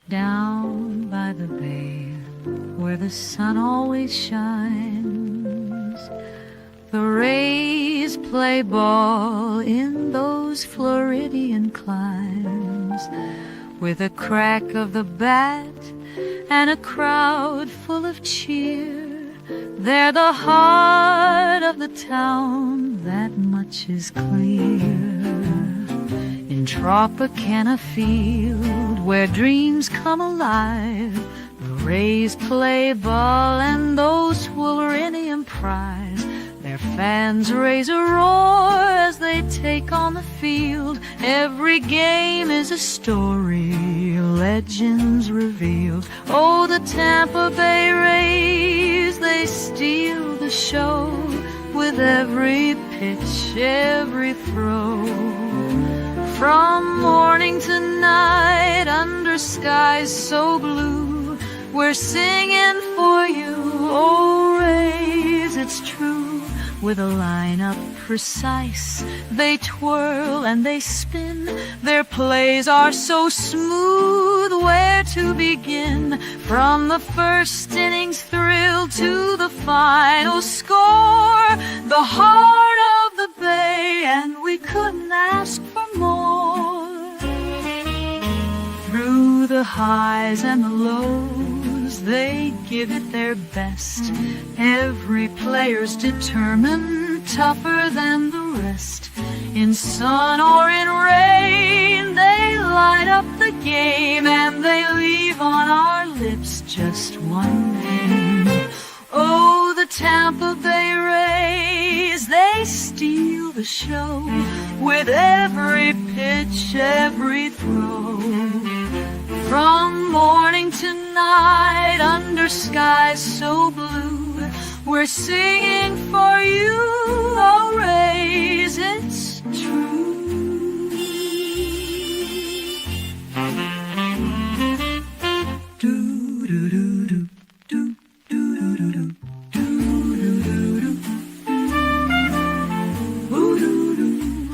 Down by the bay, where the sun always shines, the Rays play ball in those Floridian climes, with a crack of the bat and a crowd full of cheer. They're the heart of the town, that much is clear. In Tropicana Field, where dreams come alive, the Rays play ball and those will reign prize. Their fans raise a roar as they take on the field. Every game is a story, legends revealed. Oh, the Tampa Bay Rays, they steal the show with every pitch, every throw. From morning to night, under skies so blue, we're singing for you, oh Rays, it's true. With a lineup precise, they twirl and they spin. Their plays are so smooth, where to begin? From the first inning's thrill to the final score, the heart of the Bay, and we couldn't ask for more. Through the highs and the lows, they give it their best. Every player's determined, tougher than the rest. In sun or in rain, they light up the game, and they leave on our lips just one name. Oh, the Tampa Bay Rays, they steal the show with every pitch, every throw. From morning to night, under skies so blue, we're singing for you, oh Rays, it's true. Do do do do do do do do.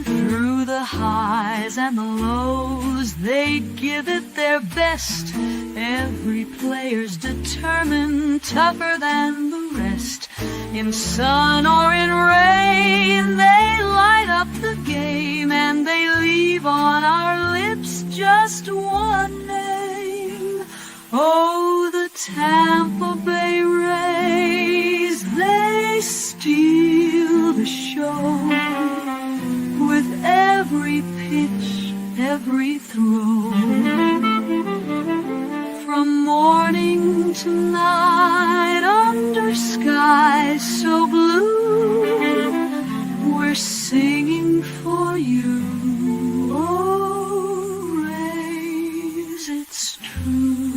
Through the highs and the lows, they give it their best. Every player's determined, tougher than the rest. In sun or in rain, they light up the game, and they leave on our lips just one name. Oh, the Tampa Bay Rays, they steal the show with every pitch, every throw. From morning to night, under skies so blue, we're singing for you, oh Rays, it's true.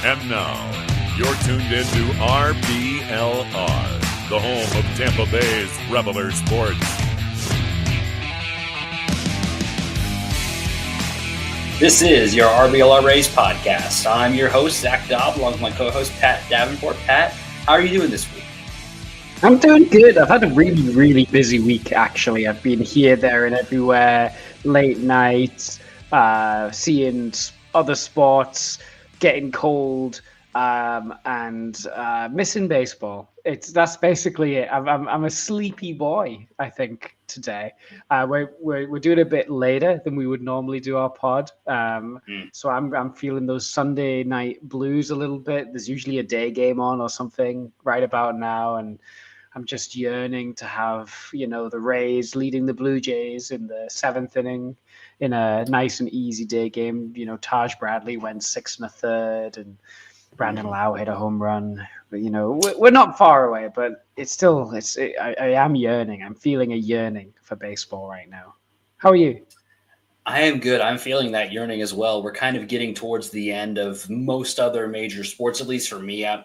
And now, you're tuned into RBLR, the home of Tampa Bay's Reveler Sports. This is your RBLR Rays podcast. I'm your host, Zach Dobb, along with my co-host, Pat Davenport. Pat, how are you doing this week? I'm doing good. I've had a really, really busy week, actually. I've been here, there, and everywhere, late nights, seeing other sports, getting cold, and missing baseball. That's basically it. I'm a sleepy boy, I think, today. We're doing a bit later than we would normally do our pod. So I'm feeling those Sunday night blues a little bit. There's usually a day game on or something right about now, and I'm just yearning to have, the Rays leading the Blue Jays in the 7th inning in a nice and easy day game. Taj Bradley went 6 1/3, and Brandon Lau hit a home run. But, we're not far away, but I am yearning. I'm feeling a yearning for baseball right now. How are you? I am good. I'm feeling that yearning as well. We're kind of getting towards the end of most other major sports, at least for me. I'm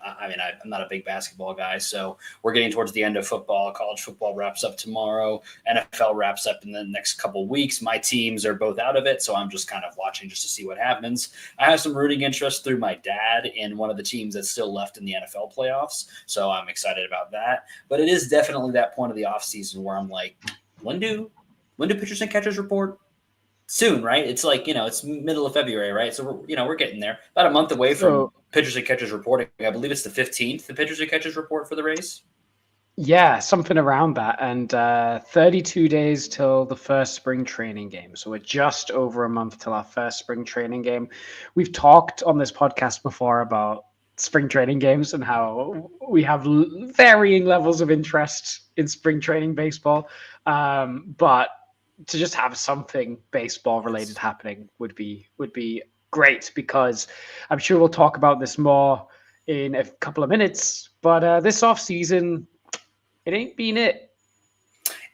not a big basketball guy, so we're getting towards the end of football. College football wraps up tomorrow. NFL wraps up in the next couple of weeks. My teams are both out of it, so I'm just kind of watching just to see what happens. I have some rooting interest through my dad in one of the teams that's still left in the NFL playoffs, so I'm excited about that. But it is definitely that point of the offseason where I'm like, when do pitchers and catchers report? Soon, right? It's like, it's middle of February, right? So we're getting there. About a month away from pitchers and catchers reporting. I believe it's the 15th, the pitchers and catchers report for the Rays. Yeah, something around that. And 32 days till the first spring training game. So we're just over a month till our first spring training game. We've talked on this podcast before about spring training games and how we have varying levels of interest in spring training baseball. But to just have something baseball related happening would be great, because I'm sure we'll talk about this more in a couple of minutes. But this off season, it ain't been it.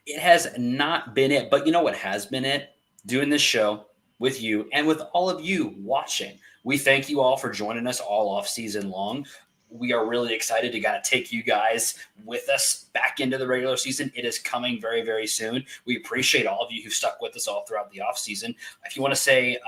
It has not been it, but you know what has been it? Doing this show with you and with all of you watching. We thank you all for joining us all off season long. We are really excited to kind of take you guys with us back into the regular season. It is coming very, very soon. We appreciate all of you who stuck with us all throughout the off season. If you want to say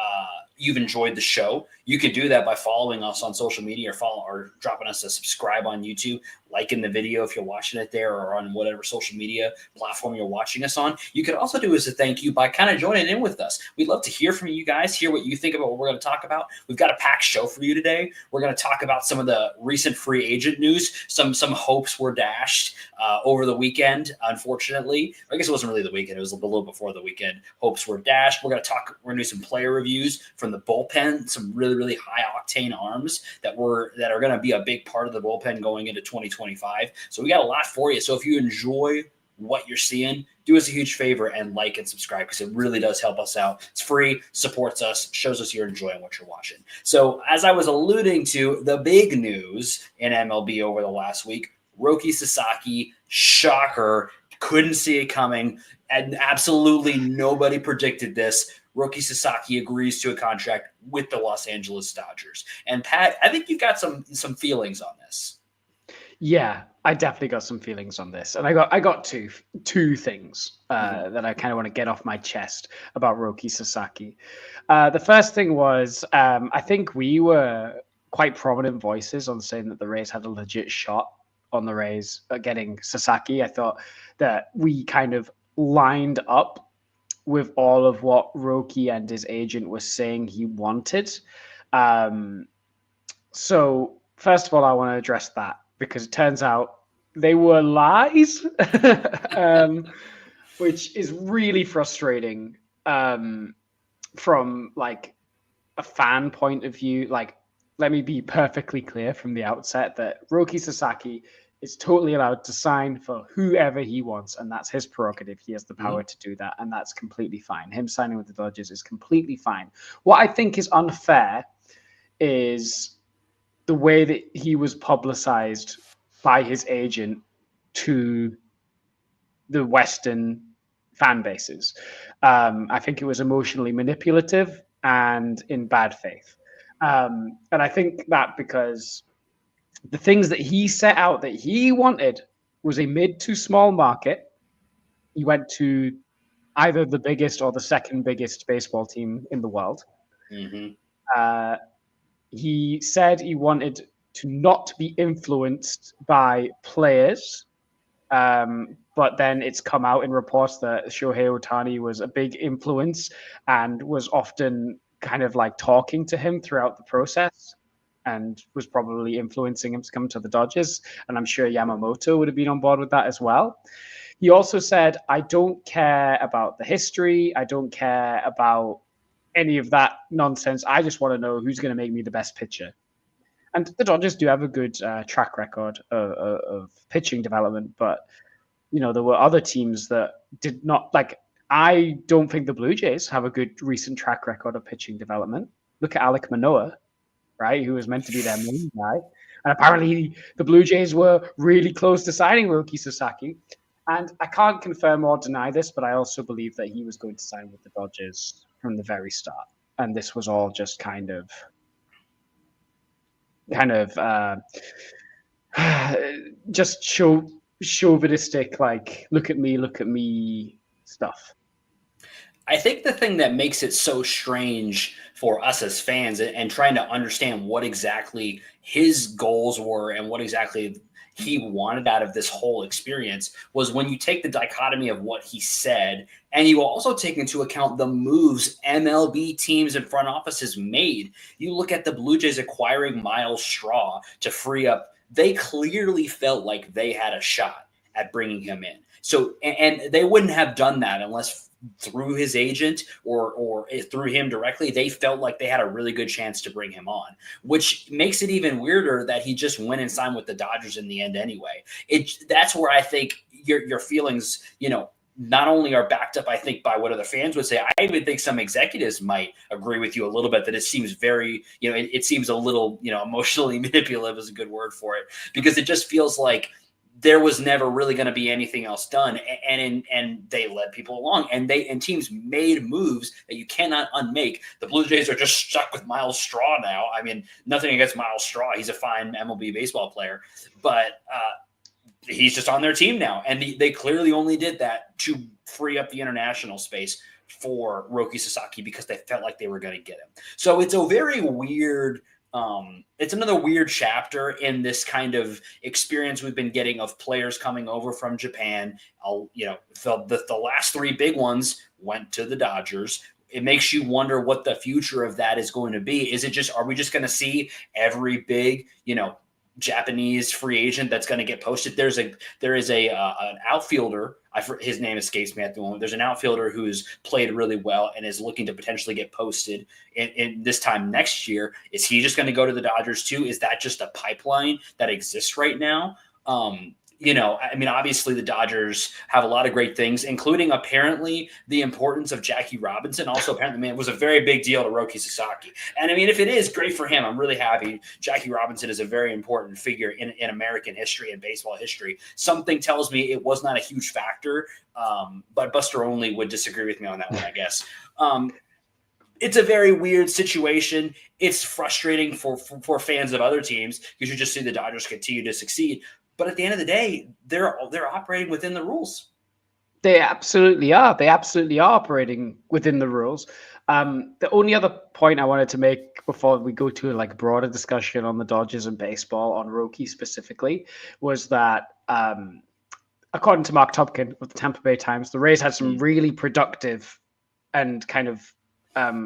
you've enjoyed the show, you can do that by following us on social media or dropping us a subscribe on YouTube, liking the video if you're watching it there, or on whatever social media platform you're watching us on. You could also do as a thank you by kind of joining in with us. We'd love to hear from you guys, hear what you think about what we're going to talk about. We've got a packed show for you today. We're going to talk about some of the recent free agent news. Some hopes were dashed over the weekend, unfortunately. I guess it wasn't really the weekend. It was a little before the weekend. Hopes were dashed. We're going to do some player reviews from the bullpen, some really, really high octane arms that are going to be a big part of the bullpen going into 2025. So we got a lot for you. So if you enjoy what you're seeing, do us a huge favor and like and subscribe, because it really does help us out. It's free, supports us, shows us you're enjoying what you're watching. So as I was alluding to, the big news in MLB over the last week, Roki Sasaki, shocker, couldn't see it coming, and absolutely nobody predicted this. Roki Sasaki agrees to a contract with the Los Angeles Dodgers. And Pat, I think you've got some feelings on this. Yeah, I definitely got some feelings on this, and I got two things that I kind of want to get off my chest about Roki Sasaki. The first thing was, I think we were quite prominent voices on saying that the Rays had a legit shot on the Rays getting Sasaki. I thought that we kind of lined up with all of what Roki and his agent was saying he wanted. So first of all, I want to address that, because it turns out they were lies, which is really frustrating from like a fan point of view. Like, let me be perfectly clear from the outset that Roki Sasaki is totally allowed to sign for whoever he wants, and that's his prerogative. He has the power to do that, and that's completely fine. Him signing with the Dodgers is completely fine. What I think is unfair is the way that he was publicized by his agent to the Western fan bases. I think it was emotionally manipulative and in bad faith. And I think that because the things that he set out that he wanted was a mid to small market. He went to either the biggest or the second biggest baseball team in the world. Mm-hmm. He said he wanted to not be influenced by players. But then it's come out in reports that Shohei Ohtani was a big influence and was often kind of like talking to him throughout the process, and was probably influencing him to come to the Dodgers. And I'm sure Yamamoto would have been on board with that as well. He also said, I don't care about the history. I don't care about any of that nonsense. I just want to know who's going to make me the best pitcher. And the Dodgers do have a good track record of pitching development, but there were other teams that did not. Like, I don't think the Blue Jays have a good recent track record of pitching development. Look at Alek Manoah, right, who was meant to be their main guy, and apparently the Blue Jays were really close to signing Roki Sasaki. And I can't confirm or deny this, but I also believe that he was going to sign with the Dodgers from the very start, and this was all just kind of just chauvinistic, like look at me stuff. I think the thing that makes it so strange for us as fans and trying to understand what exactly his goals were and what exactly he wanted out of this whole experience was when you take the dichotomy of what he said and you also take into account the moves MLB teams and front offices made. You look at the Blue Jays acquiring Miles Straw to free up. They clearly felt like they had a shot at bringing him in. So, and they wouldn't have done that unless through his agent or through him directly, they felt like they had a really good chance to bring him on, which makes it even weirder that he just went and signed with the Dodgers in the end anyway. That's where I think your feelings, not only are backed up, I think, by what other fans would say. I even think some executives might agree with you a little bit that it seems very, it seems a little, emotionally manipulative is a good word for it, because it just feels like there was never really going to be anything else done, and they led people along, and teams made moves that you cannot unmake. The Blue Jays are just stuck with Miles Straw now. I mean, nothing against Miles Straw; he's a fine MLB baseball player, but he's just on their team now, and they clearly only did that to free up the international space for Roki Sasaki because they felt like they were going to get him. So it's a very weird. It's another weird chapter in this kind of experience we've been getting of players coming over from Japan. The last three big ones went to the Dodgers. It makes you wonder what the future of that is going to be. Are we just going to see every big, Japanese free agent that's going to get posted? There is an outfielder. His name escapes me at the moment. There's an outfielder who's played really well and is looking to potentially get posted in this time next year. Is he just going to go to the Dodgers too? Is that just a pipeline that exists right now? Obviously the Dodgers have a lot of great things, including apparently the importance of Jackie Robinson. Also, apparently, it was a very big deal to Roki Sasaki. And if it is great for him, I'm really happy. Jackie Robinson is a very important figure in American history and baseball history. Something tells me it was not a huge factor, but Buster Only would disagree with me on that one, I guess. It's a very weird situation. It's frustrating for fans of other teams because you just see the Dodgers continue to succeed. But at the end of the day, they're operating within the rules. They absolutely are. They absolutely are operating within the rules. The only other point I wanted to make before we go to a broader discussion on the Dodgers and baseball, on Roki specifically, was that according to Mark Topkin of the Tampa Bay Times, the Rays had some really productive and kind of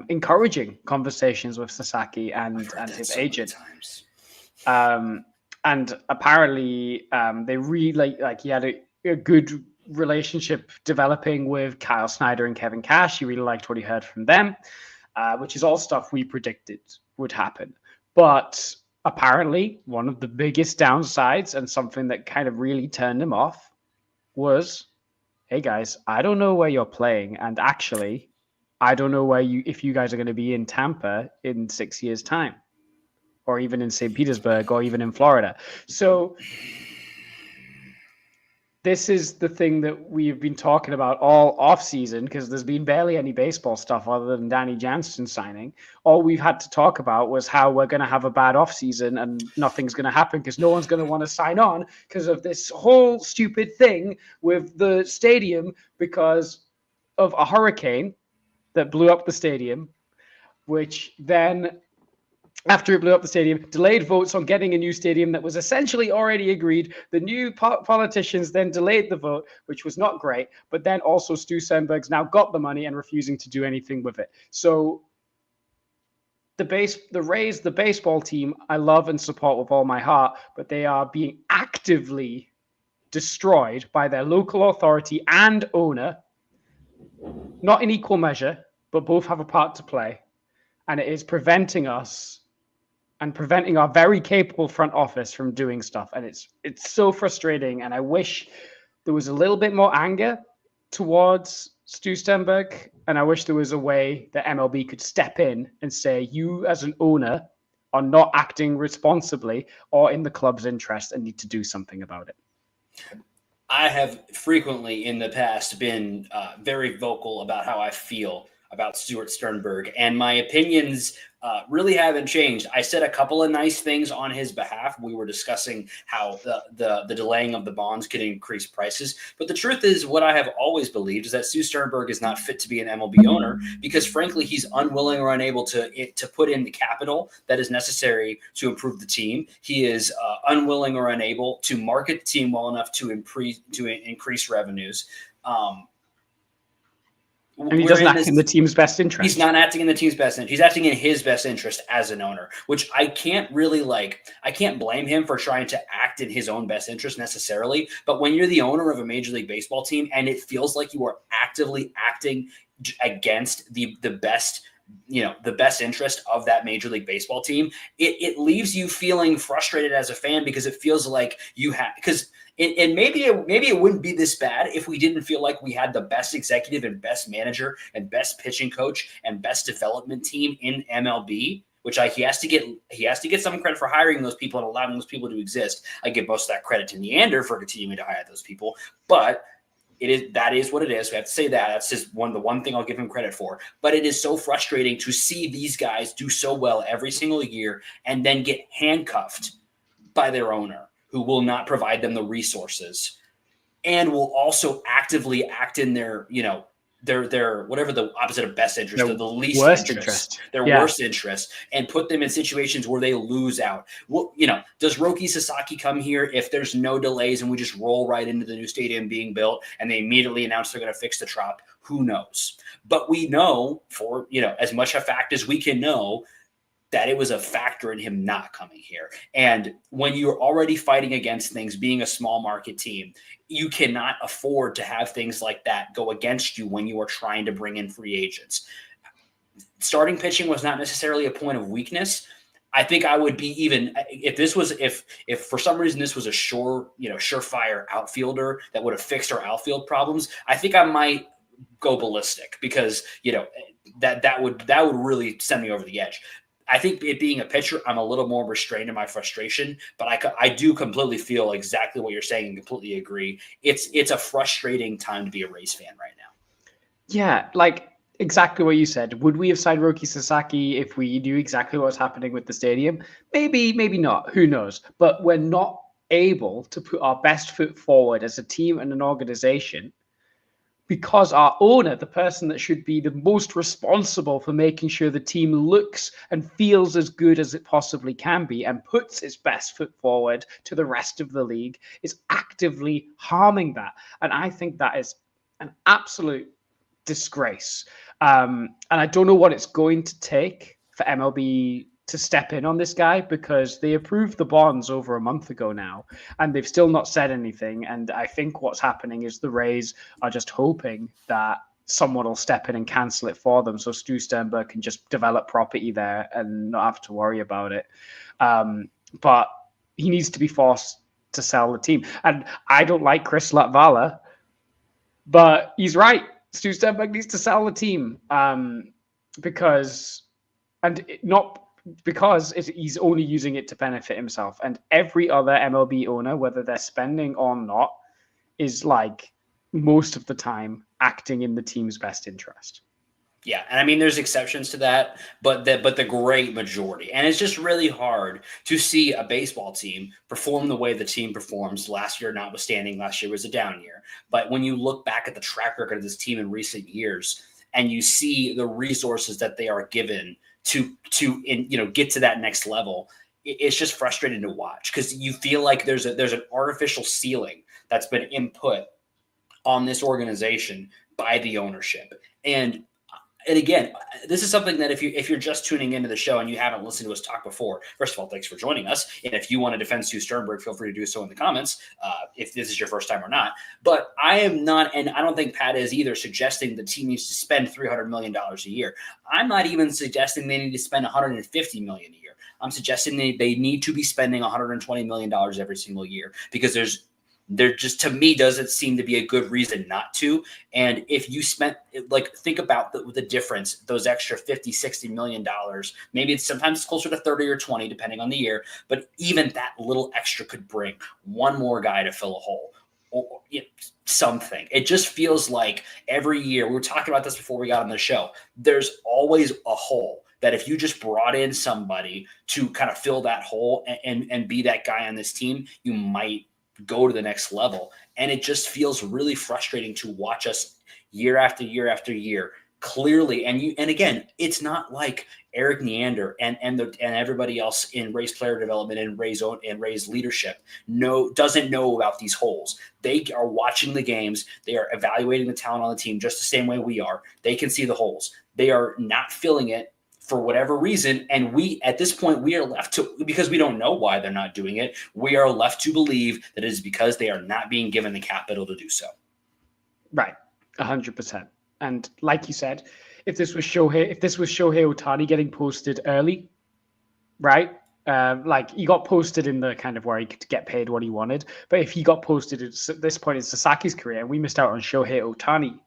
encouraging conversations with Sasaki and his agent. And apparently, they really he had a good relationship developing with Kyle Snyder and Kevin Cash. He really liked what he heard from them, which is all stuff we predicted would happen. But apparently, one of the biggest downsides and something that kind of really turned him off was, hey guys, I don't know where you're playing, and actually, I don't know if you guys are going to be in Tampa in 6 years' time, or even in St. Petersburg, or even in Florida. So this is the thing that we've been talking about all off-season, because there's been barely any baseball stuff other than Danny Jansen signing. All we've had to talk about was how we're going to have a bad off-season and nothing's going to happen because no one's going to want to sign on because of this whole stupid thing with the stadium because of a hurricane that blew up the stadium, which then, after it blew up the stadium, delayed votes on getting a new stadium that was essentially already agreed. The new politicians then delayed the vote, which was not great. But then also Stu Sternberg's now got the money and refusing to do anything with it. So the Rays, the baseball team, I love and support with all my heart, but they are being actively destroyed by their local authority and owner, not in equal measure, but both have a part to play. And it is preventing us and preventing our very capable front office from doing stuff. And it's so frustrating. And I wish there was a little bit more anger towards Stu Sternberg. And I wish there was a way that MLB could step in and say, you as an owner are not acting responsibly or in the club's interest and need to do something about it. I have frequently in the past been very vocal about how I feel about Stuart Sternberg, and my opinions really haven't changed. I said a couple of nice things on his behalf. We were discussing how the delaying of the bonds could increase prices, but the truth is, what I have always believed is that Stu Sternberg is not fit to be an MLB owner because, frankly, he's unwilling or unable to put in the capital that is necessary to improve the team. He is unwilling or unable to market the team well enough to increase revenues. And he doesn't act in the team's best interest. He's not acting in the team's best interest. He's acting in his best interest as an owner, which I can't really I can't blame him for trying to act in his own best interest necessarily. But when you're the owner of a Major League Baseball team and it feels like you are actively acting against the best, the best interest of that Major League Baseball team, it leaves you feeling frustrated as a fan because it feels like you have, and maybe it wouldn't be this bad if we didn't feel like we had the best executive and best manager and best pitching coach and best development team in MLB, which he has to get some credit for hiring those people and allowing those people to exist. I give most of that credit to Neander for continuing to hire those people, but that is what it is. We have to say that. That's just the one thing I'll give him credit for. But it is so frustrating to see these guys do so well every single year and then get handcuffed by their owner, who will not provide them the resources and will also actively act in their whatever the opposite of best interest, the least interest, their worst interest, and put them in situations where they lose out. Well, does Roki Sasaki come here if there's no delays and we just roll right into the new stadium being built and they immediately announce they're going to fix the trop? Who knows? But we know for, as much a fact as we can know, that it was a factor in him not coming here. And when you're already fighting against things, being a small market team, you cannot afford to have things like that go against you when you are trying to bring in free agents. Starting pitching was not necessarily a point of weakness. I think I would be if for some reason this was a surefire outfielder that would have fixed our outfield problems, I think I might go ballistic because, that would really send me over the edge. I think it being a pitcher, I'm a little more restrained in my frustration, but I do completely feel exactly what you're saying and completely agree. It's a frustrating time to be a Rays fan right now. Yeah, exactly what you said. Would we have signed Roki Sasaki if we knew exactly what was happening with the stadium? Maybe, maybe not. Who knows? But we're not able to put our best foot forward as a team and an organization because our owner, the person that should be the most responsible for making sure the team looks and feels as good as it possibly can be and puts its best foot forward to the rest of the league, is actively harming that. And I think that is an absolute disgrace. And I don't know what it's going to take for MLB to step in on this guy because they approved the bonds over a month ago now and they've still not said anything. And I think what's happening is the Rays are just hoping that someone will step in and cancel it for them so Stu Sternberg can just develop property there and not have to worry about it. But he needs to be forced to sell the team. And I don't like Chris Latvala, but he's right. Stu Sternberg needs to sell the team because he's only using it to benefit himself. And every other MLB owner, whether they're spending or not, is most of the time acting in the team's best interest. Yeah, and I mean, there's exceptions to that, but the great majority. And it's just really hard to see a baseball team perform the way the team performs last year, notwithstanding last year was a down year. But when you look back at the track record of this team in recent years and you see the resources that they are given to get to that next level, it's just frustrating to watch because you feel like there's an artificial ceiling that's been input on this organization by the ownership. And again, this is something that if you're just tuning into the show and you haven't listened to us talk before, first of all, thanks for joining us. And if you want to defend Stu Sternberg, feel free to do so in the comments if this is your first time or not. But I am not, and I don't think Pat is either, suggesting the team needs to spend $300 million a year. I'm not even suggesting they need to spend $150 million a year. I'm suggesting they need to be spending $120 million every single year because there just, to me, doesn't seem to be a good reason not to. And if you spent, think about the difference, those extra $50-60 million, maybe it's sometimes closer to 30 or 20, depending on the year, but even that little extra could bring one more guy to fill a hole or something. It just feels like every year, we were talking about this before we got on the show, there's always a hole that if you just brought in somebody to kind of fill that hole and be that guy on this team, you might go to the next level. And it just feels really frustrating to watch us year after year after year. Clearly, and again, it's not like Eric Neander and everybody else in Ray's player development and Ray's leadership doesn't know about these holes. They are watching the games. They are evaluating the talent on the team just the same way we are. They can see the holes. They are not filling it for whatever reason. And we, at this point, we are left to, because we don't know why they're not doing it, we are left to believe that it is because they are not being given the capital to do so. Right. 100%. And like you said, if this was Shohei Ohtani getting posted early, right? Like he got posted in the kind of where he could get paid what he wanted. But if he got posted at this point in Sasaki's career, and we missed out on Shohei Ohtani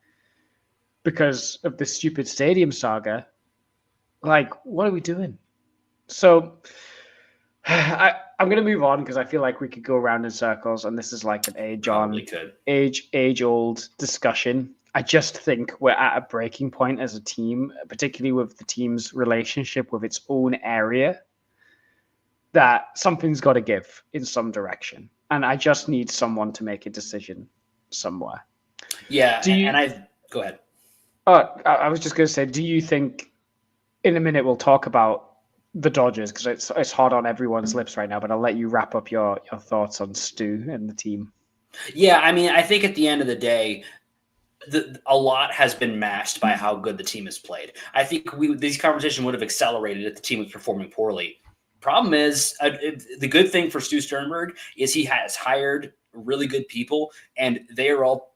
because of the stupid stadium saga, like, what are we doing? So I'm going to move on because I feel like we could go around in circles, and this is like an age-old discussion. I just think we're at a breaking point as a team, particularly with the team's relationship with its own area, that something's got to give in some direction. And I just need someone to make a decision somewhere. Yeah, go ahead. I was just going to say, do you think, in a minute we'll talk about the Dodgers, because it's hot on everyone's lips right now, but I'll let you wrap up your thoughts on Stu and the team. Yeah, I mean, I think at the end of the day, a lot has been masked by how good the team has played. I think these conversations would have accelerated if the team was performing poorly. Problem is, the good thing for Stu Sternberg is he has hired really good people, and they are all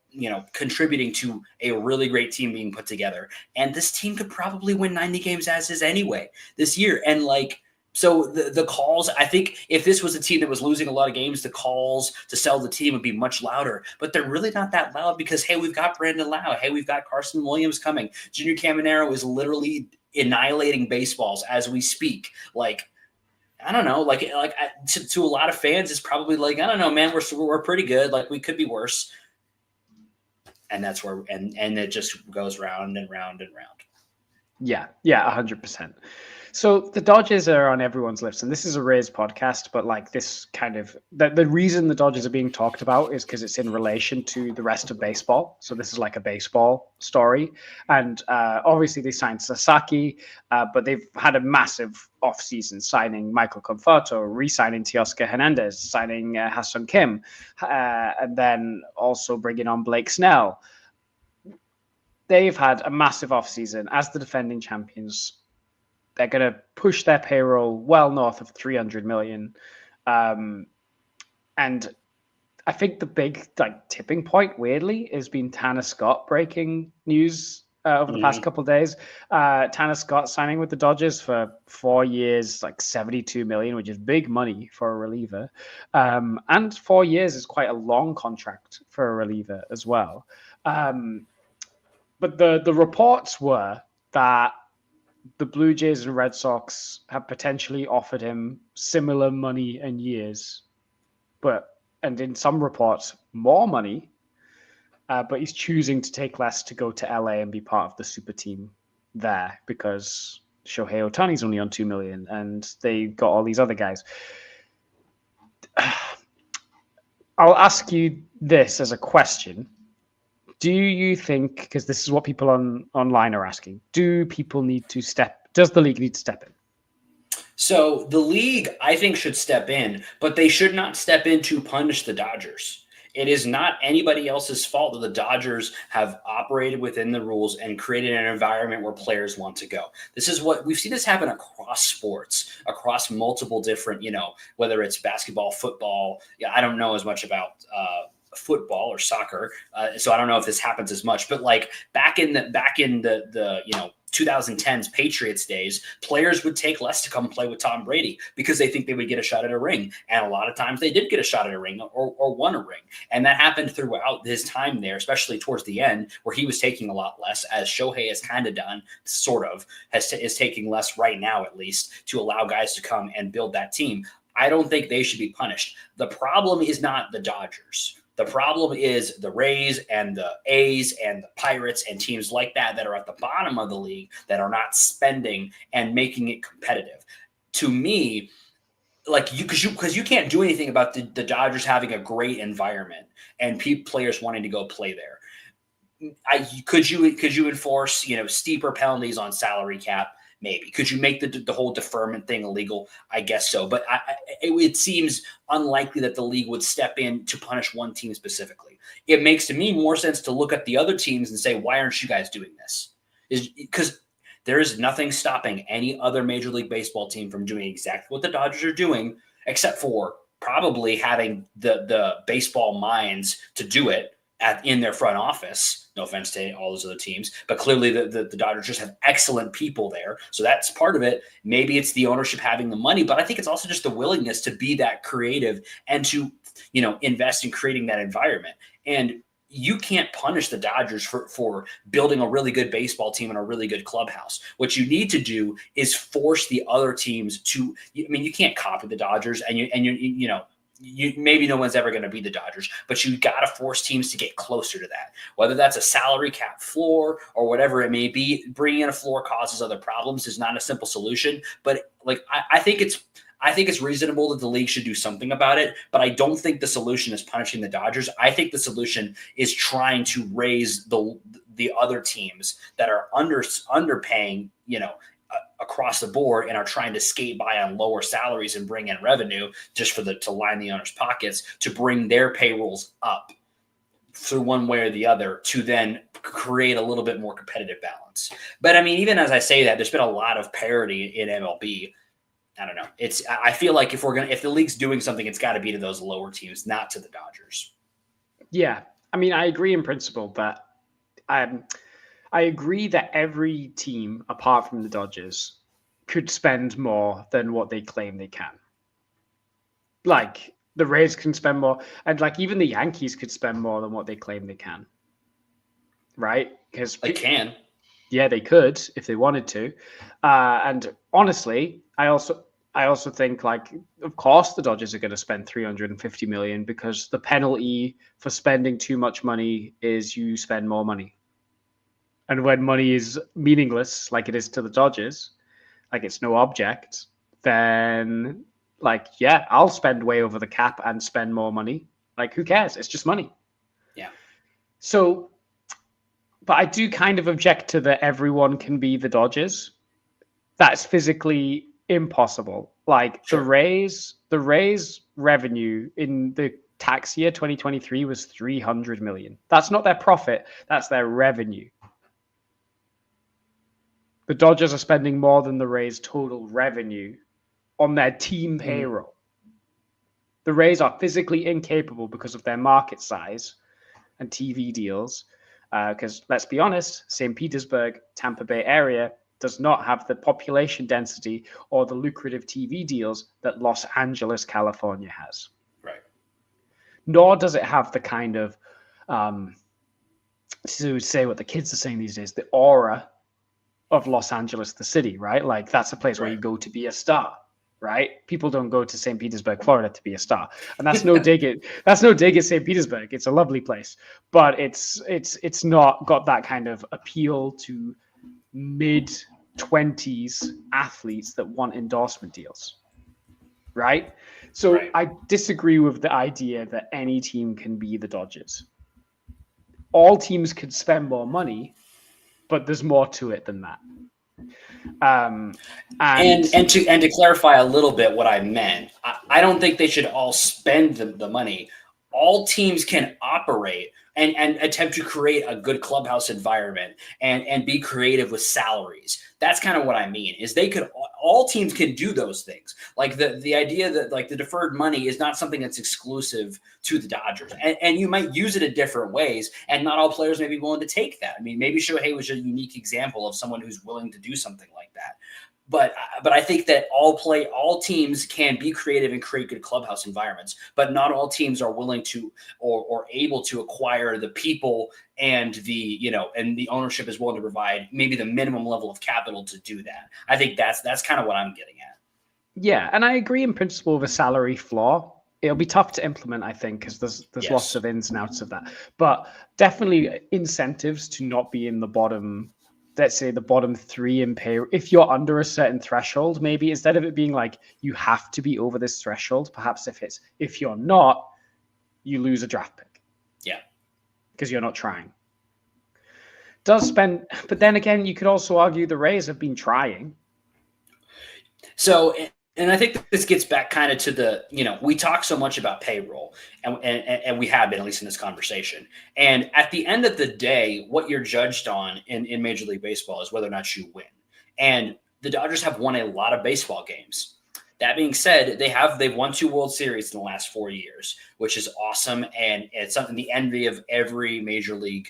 contributing to a really great team being put together. And this team could probably win 90 games as is anyway this year. And so the calls, I think if this was a team that was losing a lot of games, the calls to sell the team would be much louder. But they're really not that loud because, hey, we've got Brandon Lau. Hey, we've got Carson Williams coming. Junior Caminero is literally annihilating baseballs as we speak. I don't know, to a lot of fans, it's probably I don't know, man, we're pretty good. We could be worse. And that's where, and it just goes round and round and round. Yeah, 100%. So the Dodgers are on everyone's lips, and this is a Rays podcast, but this kind of the reason the Dodgers are being talked about is because it's in relation to the rest of baseball. So this is like a baseball story, and obviously they signed Sasaki, but they've had a massive offseason, signing Michael Conforto, re-signing Teoscar Hernandez, signing Ha-Seong Kim, and then also bringing on Blake Snell. They've had a massive offseason as the defending champions. They're going to push their payroll well north of $300 million. And I think the big tipping point, weirdly, has been Tanner Scott breaking news over the past couple of days. Tanner Scott signing with the Dodgers for 4 years, $72 million, which is big money for a reliever. And 4 years is quite a long contract for a reliever as well. But the reports were that the Blue Jays and Red Sox have potentially offered him similar money and years, and in some reports, more money, but he's choosing to take less to go to LA and be part of the super team there because Shohei Ohtani's only on $2 million and they got all these other guys. I'll ask you this as a question. Do you think, because this is what people online are asking, does the league need to step in? So the league, I think, should step in, but they should not step in to punish the Dodgers. It is not anybody else's fault that the Dodgers have operated within the rules and created an environment where players want to go. This is what we've seen this happen across sports, across multiple different, whether it's basketball, football. Yeah, I don't know as much about football or soccer, so I don't know if this happens as much. But back in the 2010s Patriots days, players would take less to come play with Tom Brady because they think they would get a shot at a ring. And a lot of times they did get a shot at a ring or won a ring. And that happened throughout his time there, especially towards the end where he was taking a lot less, as Shohei has kind of done, is taking less right now, at least, to allow guys to come and build that team. I don't think they should be punished. The problem is not the Dodgers. The problem is the Rays and the A's and the Pirates and teams like that are at the bottom of the league that are not spending and making it competitive. To me, like because you can't do anything about the Dodgers having a great environment and players wanting to go play there. Could you enforce steeper penalties on salary cap? Maybe. Could you make the whole deferment thing illegal? I guess so. But it seems unlikely that the league would step in to punish one team specifically. It makes to me more sense to look at the other teams and say, why aren't you guys doing this? Because there is nothing stopping any other Major League Baseball team from doing exactly what the Dodgers are doing, except for probably having the baseball minds to do it in their front office. No offense to all those other teams, but clearly the Dodgers just have excellent people there. So that's part of it. Maybe it's the ownership having the money, but I think it's also just the willingness to be that creative and to, invest in creating that environment. And you can't punish the Dodgers for building a really good baseball team and a really good clubhouse. What you need to do is force the other teams to, you can't copy the Dodgers and maybe no one's ever going to be the Dodgers, but you got to force teams to get closer to that, whether that's a salary cap floor or whatever it may be. Bringing in a floor causes other problems is not a simple solution, but I think it's reasonable that the league should do something about it, but I don't think the solution is punishing the Dodgers. I think the solution is trying to raise the other teams that are underpaying, across the board and are trying to skate by on lower salaries and bring in revenue just to line the owners' pockets, to bring their payrolls up through one way or the other to then create a little bit more competitive balance. But even as I say that, there's been a lot of parity in MLB. I don't know. I feel like if the league's doing something, it's got to be to those lower teams, not to the Dodgers. Yeah. I agree in principle, but I agree that every team, apart from the Dodgers, could spend more than what they claim they can. Like, the Rays can spend more, and even the Yankees could spend more than what they claim they can. Right? Because they can. Yeah, they could if they wanted to. And honestly, I also think, of course, the Dodgers are going to spend $350 million because the penalty for spending too much money is you spend more money. And when money is meaningless, like it is to the Dodgers, like it's no object, then I'll spend way over the cap and spend more money. Who cares? It's just money. Yeah. So, but I do kind of object to that everyone can be the Dodgers. That's physically impossible. Sure. The Rays revenue in the tax year 2023 was $300 million. That's not their profit. That's their revenue. The Dodgers are spending more than the Rays' total revenue on their team payroll. The Rays are physically incapable because of their market size and TV deals. Because let's be honest, St. Petersburg, Tampa Bay area does not have the population density or the lucrative TV deals that Los Angeles, California has. Right. Nor does it have the kind of, to say what the kids are saying these days, the aura of Los Angeles, the city, right? That's a place where you go to be a star, right? People don't go to St. Petersburg, Florida to be a star. And that's no dig at St. Petersburg. It's a lovely place, but it's not got that kind of appeal to mid-20s athletes that want endorsement deals, right? So right. I disagree with the idea that any team can be the Dodgers. All teams could spend more money, but there's more to it than that. And to clarify a little bit what I meant, I don't think they should all spend the money. All teams can operate and attempt to create a good clubhouse environment and be creative with salaries. That's kind of what I mean, is all teams can do those things. The idea that the deferred money is not something that's exclusive to the Dodgers. And you might use it in different ways, and not all players may be willing to take that. Maybe Shohei was a unique example of someone who's willing to do something like that. But I think that all teams can be creative and create good clubhouse environments, but not all teams are willing to or able to acquire the people and the ownership is willing to provide maybe the minimum level of capital to do that. I think that's kind of what I'm getting at. Yeah, and I agree in principle with a salary floor it'll be tough to implement, I think, because there's Yes. lots of ins and outs of that. But definitely incentives to not be in the bottom, let's say the bottom 3 in pay. If you're under a certain threshold, maybe instead of it being like you have to be over this threshold, perhaps if you're not, you lose a draft pick. Yeah. Because you're not trying. But then again, you could also argue the Rays have been trying. So, and I think this gets back kind of to the, we talk so much about payroll, and we have been, at least in this conversation. And at the end of the day, what you're judged on in Major League Baseball is whether or not you win. And the Dodgers have won a lot of baseball games. That being said, they've won 2 World Series in the last 4 years, which is awesome, and it's something the envy of every Major League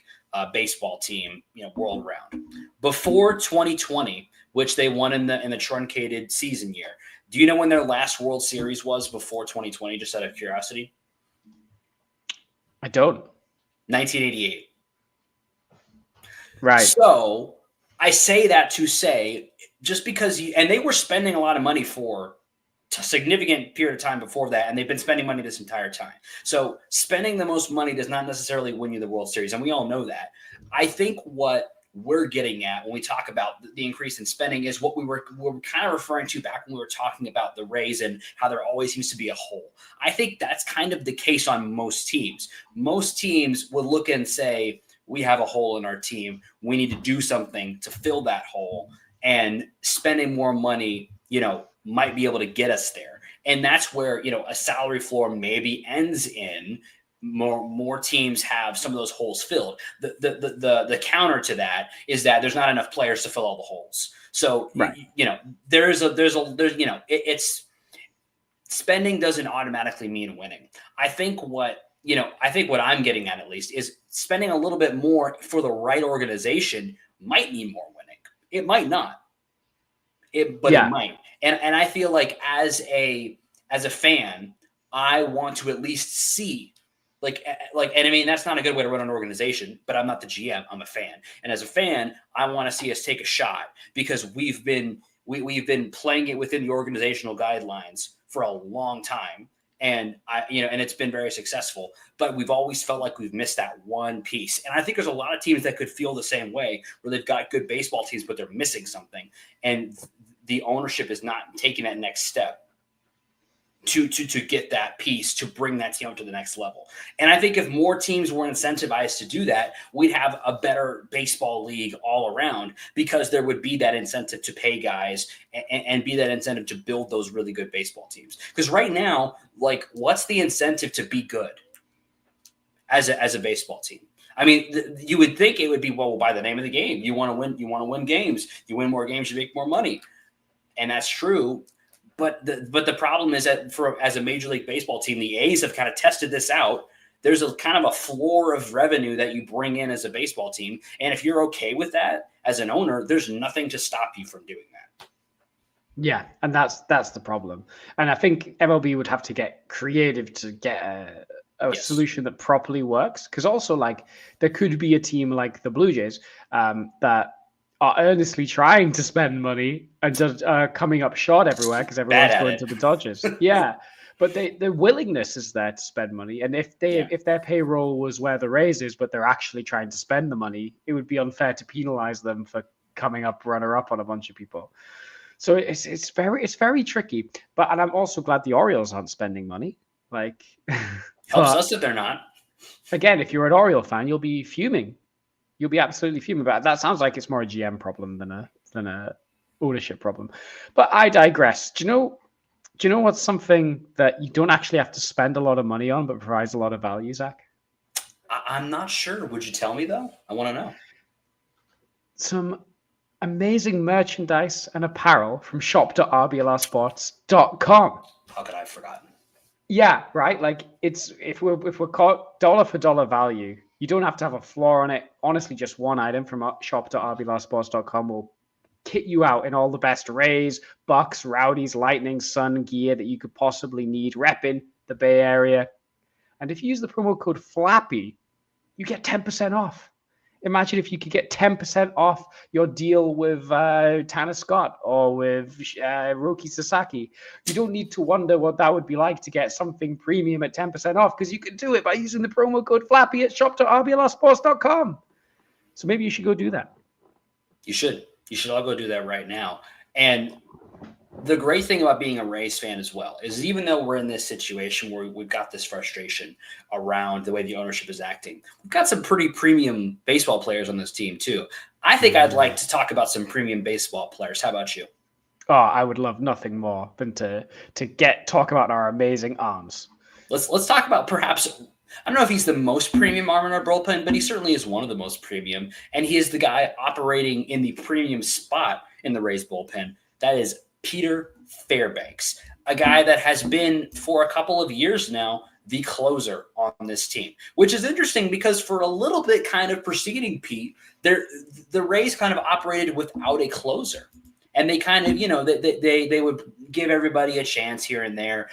baseball team, world round. Before 2020, which they won in the truncated season year. Do you know when their last World Series was before 2020? Just out of curiosity, I don't. 1988. Right. So I say that to say, just because and they were spending a lot of money for a significant period of time before that, and they've been spending money this entire time. So spending the most money does not necessarily win you the World Series, and we all know that. I think what we're getting at when we talk about the increase in spending is what we were kind of referring to back when we were talking about the Rays and how there always seems to be a hole. I think that's kind of the case on most teams. Most teams would look and say, we have a hole in our team. We need to do something to fill that hole, and spending more money, might be able to get us there. And that's where, a salary floor maybe ends in more teams have some of those holes filled. The counter to that is that there's not enough players to fill all the holes. So, right. It's spending doesn't automatically mean winning. I think what I'm getting at least is spending a little bit more for the right organization might mean more winning. It might not. It might. And I feel like as a fan, I want to at least see and I mean, that's not a good way to run an organization, but I'm not the GM, I'm a fan. And as a fan, I want to see us take a shot because we've been playing it within the organizational guidelines for a long time. And and it's been very successful, but we've always felt like we've missed that one piece. And I think there's a lot of teams that could feel the same way, where they've got good baseball teams, but they're missing something. And the ownership is not taking that next step to get that piece, to bring that team up to the next level. And I think if more teams were incentivized to do that, we'd have a better baseball league all around, because there would be that incentive to pay guys and be that incentive to build those really good baseball teams. Because right now, what's the incentive to be good as a baseball team? I mean, you would think it would be, well, by the name of the game. You want to win games. You win more games, you make more money. And that's true. But the problem is that as a Major League Baseball team, the A's have kind of tested this out. There's a kind of a floor of revenue that you bring in as a baseball team. And if you're okay with that as an owner, there's nothing to stop you from doing that. Yeah, and that's the problem. And I think MLB would have to get creative to get a solution that properly works. Because also, there could be a team like the Blue Jays that are earnestly trying to spend money and just coming up short everywhere because everyone's going to the Dodgers. Yeah, but their willingness is there to spend money. And if their payroll was where the Rays is, but they're actually trying to spend the money, it would be unfair to penalize them for coming up runner-up on a bunch of people. So it's very tricky. And I'm also glad the Orioles aren't spending money. Helps us if they're not. Again, if you're an Oriole fan, you'll be fuming. You'll be absolutely fuming about it. That sounds like it's more a GM problem than a ownership problem. But I digress. Do you know what's something that you don't actually have to spend a lot of money on, but provides a lot of value, Zach? I'm not sure. Would you tell me, though? I want to know. Some amazing merchandise and apparel from shop.rblrsports.com. How could I have forgotten? Yeah, right. If we're caught dollar for dollar value, you don't have to have a floor on it. Honestly, just one item from shop.rblrsports.com will kit you out in all the best Rays, Bucks, Rowdies, Lightning, Sun gear that you could possibly need, repping the Bay Area. And if you use the promo code FLAPPY, you get 10% off. Imagine if you could get 10% off your deal with Tanner Scott or with Roki Sasaki. You don't need to wonder what that would be like to get something premium at 10% off, because you can do it by using the promo code Flappy at shop.rblrsports.com. So maybe you should go do that. You should. You should all go do that right now. And the great thing about being a Rays fan as well is, even though we're in this situation where we've got this frustration around the way the ownership is acting, we've got some pretty premium baseball players on this team too. I think I'd like to talk about some premium baseball players. How about you? Oh, I would love nothing more than to talk about our amazing arms. Let's talk about, perhaps, I don't know if he's the most premium arm in our bullpen, but he certainly is one of the most premium. And he is the guy operating in the premium spot in the Rays bullpen. That is Peter Fairbanks, a guy that has been for a couple of years now the closer on this team, which is interesting because for a little bit kind of preceding Pete, the Rays kind of operated without a closer. And they kind of, they would give everybody a chance here and there.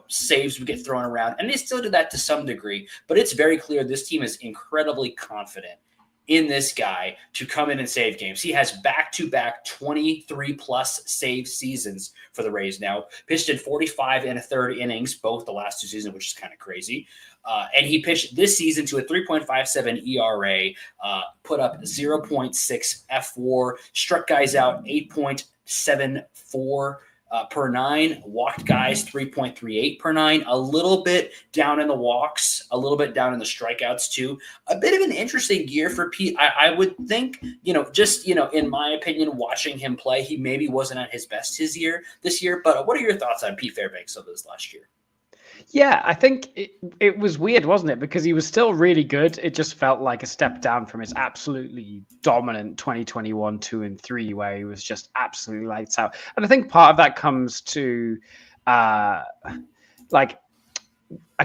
Saves would get thrown around, and they still do that to some degree. But it's very clear this team is incredibly confident in this guy to come in and save games. He has back-to-back 23-plus save seasons for the Rays now. Pitched in 45 and a third innings, both the last two seasons, which is kind of crazy. And he pitched this season to a 3.57 ERA, put up 0.6 FWAR, struck guys out 8.74 per nine, walked guys 3.38 per nine, a little bit down in the walks, a little bit down in the strikeouts too. A bit of an interesting year for Pete. I would think, in my opinion, watching him play, he maybe wasn't at his best this year. But what are your thoughts on Pete Fairbanks of this last year? Yeah, I think it was weird, wasn't it? Because he was still really good. It just felt like a step down from his absolutely dominant 2021, 2 and 3, where he was just absolutely lights out. And I think part of that comes to, I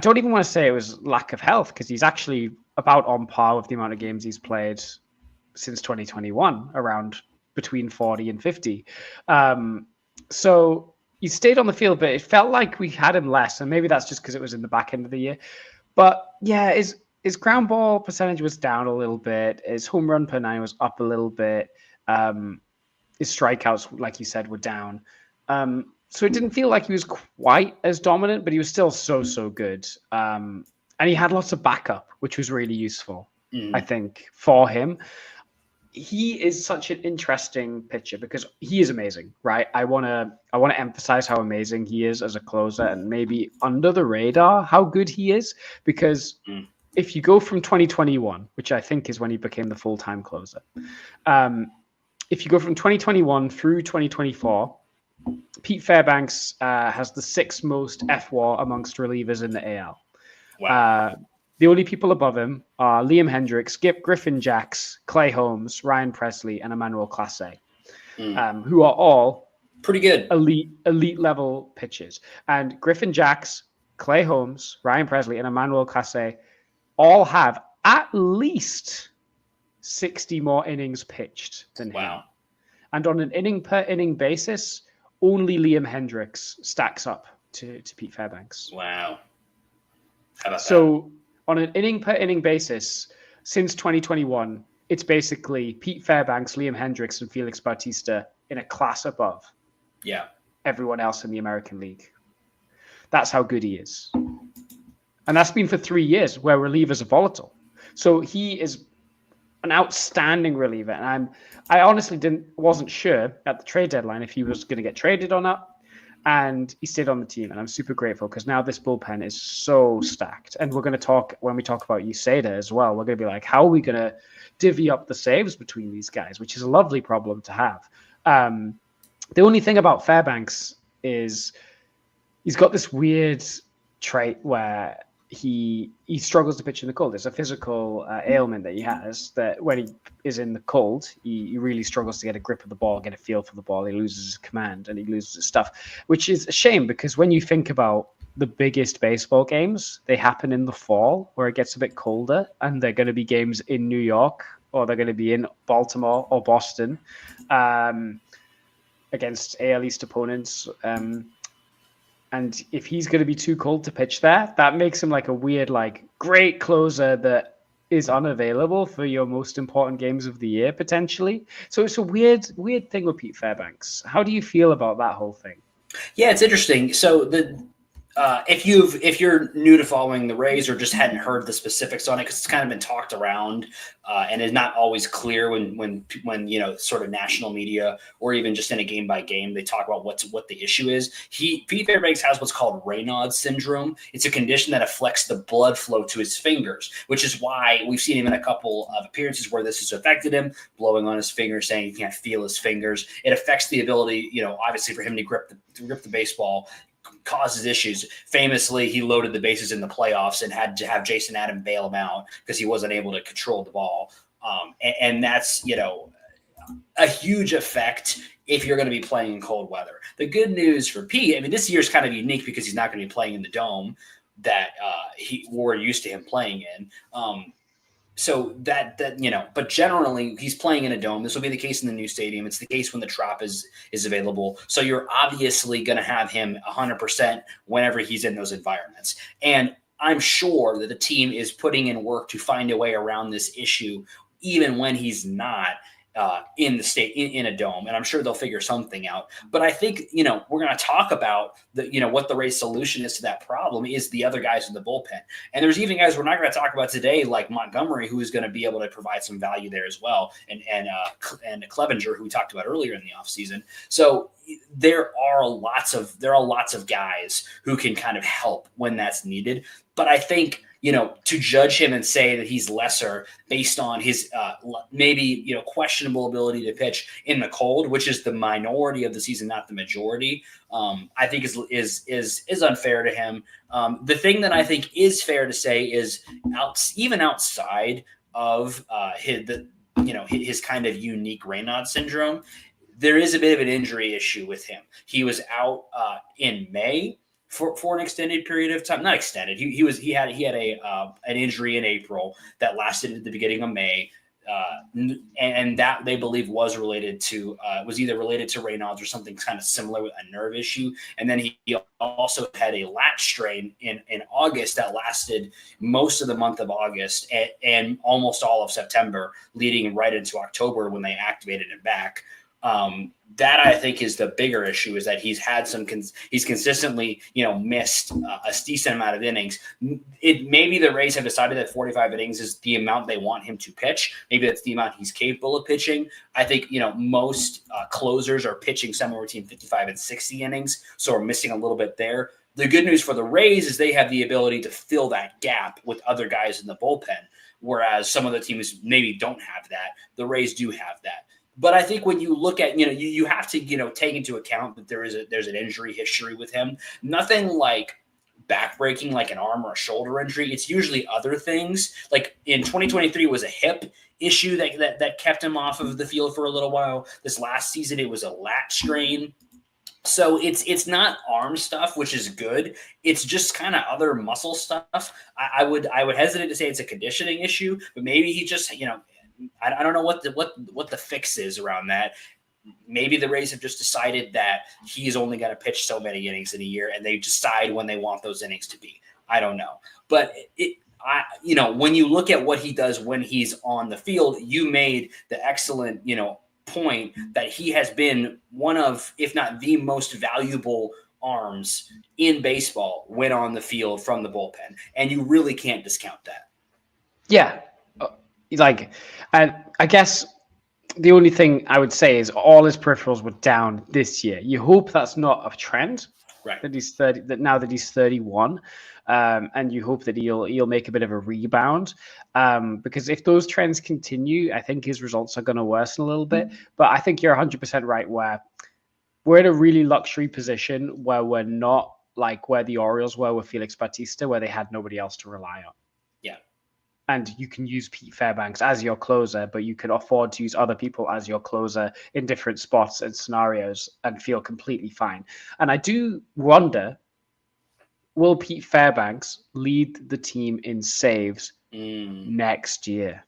don't even want to say it was lack of health, because he's actually about on par with the amount of games he's played since 2021, around between 40 and 50. So he stayed on the field, but it felt like we had him less, and maybe that's just because it was in the back end of the year. But yeah, his ground ball percentage was down a little bit. His home run per nine was up a little bit. His strikeouts, like you said, were down. So it didn't feel like he was quite as dominant, but he was still so good. And he had lots of backup, which was really useful, I think, for him. He is such an interesting pitcher because he is amazing, right? I want to emphasize how amazing he is as a closer, and maybe under the radar how good he is, because if you go from 2021, which I think is when he became the full-time closer, if you go from 2021 through 2024, Pete Fairbanks has the 6th most FWAR amongst relievers in the AL. Wow. The only people above him are Liam Hendriks, Griffin Jacks, Clay Holmes, Ryan Presley, and Emmanuel Clase, who are all pretty good elite level pitchers. And Griffin Jacks, Clay Holmes, Ryan Presley, and Emmanuel Clase all have at least 60 more innings pitched than him. And on an inning per inning basis, only Liam Hendriks stacks up to Pete Fairbanks. Wow. How about that? On an inning per inning basis, since 2021, it's basically Pete Fairbanks, Liam Hendriks, and Felix Bautista in a class above everyone else in the American League. That's how good he is. And that's been for 3 years, where relievers are volatile. So he is an outstanding reliever. And I honestly wasn't sure at the trade deadline if he was going to get traded or not. And he stayed on the team, and I'm super grateful because now this bullpen is so stacked. And we're going to talk, when we talk about Uceta as well, we're going to be like, how are we going to divvy up the saves between these guys, which is a lovely problem to have. The only thing about Fairbanks is he's got this weird trait where he struggles to pitch in the cold. It's a physical ailment that he has, that when he is in the cold, he really struggles to get a grip of the ball, get a feel for the ball. He loses his command and he loses his stuff, which is a shame because when you think about the biggest baseball games, they happen in the fall where it gets a bit colder, and they're going to be games in New York or they're going to be in Baltimore or Boston against AL East opponents. And if he's going to be too cold to pitch there, that makes him like a weird, like great closer that is unavailable for your most important games of the year potentially. So it's a weird thing with Pete Fairbanks. How do you feel about that whole thing? Yeah, it's interesting. So if you're new to following the Rays or just hadn't heard the specifics on it, because it's kind of been talked around and is not always clear when sort of national media or even just in a game by game they talk about what the issue is. Pete Fairbanks has what's called Raynaud's syndrome. It's a condition that affects the blood flow to his fingers, which is why we've seen him in a couple of appearances where this has affected him, blowing on his fingers, saying he can't feel his fingers. It affects the ability, obviously for him to grip the baseball. Causes issues. Famously, he loaded the bases in the playoffs and had to have Jason Adam bail him out because he wasn't able to control the ball. And that's, a huge effect if you're going to be playing in cold weather. The good news for Pete, I mean, this year's kind of unique because he's not going to be playing in the dome that we're used to him playing in. So but generally he's playing in a dome. This will be the case in the new stadium. It's the case when the Trop is available. So you're obviously going to have him 100% whenever he's in those environments. And I'm sure that the team is putting in work to find a way around this issue, even when he's not in the state in a dome, and I'm sure they'll figure something out. But I think we're going to talk about what the Rays' solution is to that problem is the other guys in the bullpen, and there's even guys we're not going to talk about today, like Montgomery, who is going to be able to provide some value there as well, and Clevenger, who we talked about earlier in the offseason. So there are lots of guys who can kind of help when that's needed. But I think to judge him and say that he's lesser based on his maybe questionable ability to pitch in the cold, which is the minority of the season, not the majority, I think is unfair to him. The thing that I think is fair to say is even outside of his kind of unique Raynaud syndrome, there is a bit of an injury issue with him. He was out in May for an extended period of time. Not extended. He had an injury in April that lasted at the beginning of May, and that they believe was either related to Raynaud's or something kind of similar with a nerve issue. And then he also had a lat strain in August that lasted most of the month of August and almost all of September, leading right into October when they activated him back. That I think is the bigger issue, is that he's had he's consistently, missed a decent amount of innings. Maybe the Rays have decided that 45 innings is the amount they want him to pitch. Maybe that's the amount he's capable of pitching. I think, most closers are pitching somewhere between 55 and 60 innings. So we're missing a little bit there. The good news for the Rays is they have the ability to fill that gap with other guys in the bullpen, whereas some of the teams maybe don't have that. The Rays do have that. But I think when you look at, you have to, take into account that there's an injury history with him. Nothing like backbreaking, like an arm or a shoulder injury. It's usually other things. Like in 2023 was a hip issue that kept him off of the field for a little while. This last season, it was a lat strain. So it's not arm stuff, which is good. It's just kind of other muscle stuff. I would hesitate to say it's a conditioning issue, but maybe he just, I don't know what the fix is around that. Maybe the Rays have just decided that he's only going to pitch so many innings in a year, and they decide when they want those innings to be. I don't know, but when you look at what he does when he's on the field, you made the excellent point that he has been one of, if not the most valuable arms in baseball when on the field from the bullpen, and you really can't discount that. Yeah. And I guess the only thing I would say is all his peripherals were down this year. You hope that's not a trend, right? That he's 30. That now that he's 31, and you hope that he'll make a bit of a rebound. Because if those trends continue, I think his results are going to worsen a little bit. But I think you're 100% right. Where we're in a really luxury position where we're not like where the Orioles were with Felix Bautista, where they had nobody else to rely on. Yeah. And you can use Pete Fairbanks as your closer, but you can afford to use other people as your closer in different spots and scenarios and feel completely fine. And I do wonder, will Pete Fairbanks lead the team in saves next year?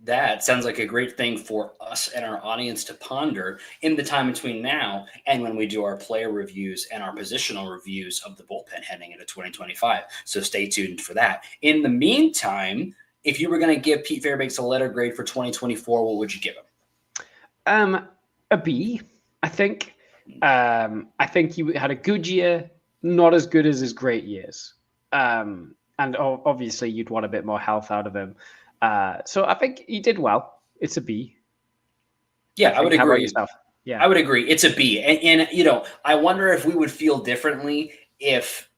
That sounds like a great thing for us and our audience to ponder in the time between now and when we do our player reviews and our positional reviews of the bullpen heading into 2025. So stay tuned for that. In the meantime, if you were going to give Pete Fairbanks a letter grade for 2024, what would you give him? A B, I think. I think he had a good year, not as good as his great years. And obviously, you'd want a bit more health out of him. So I think he did well. It's a B. Yeah, I would agree. How about yourself? Yeah, I would agree. It's a B. And I wonder if we would feel differently if,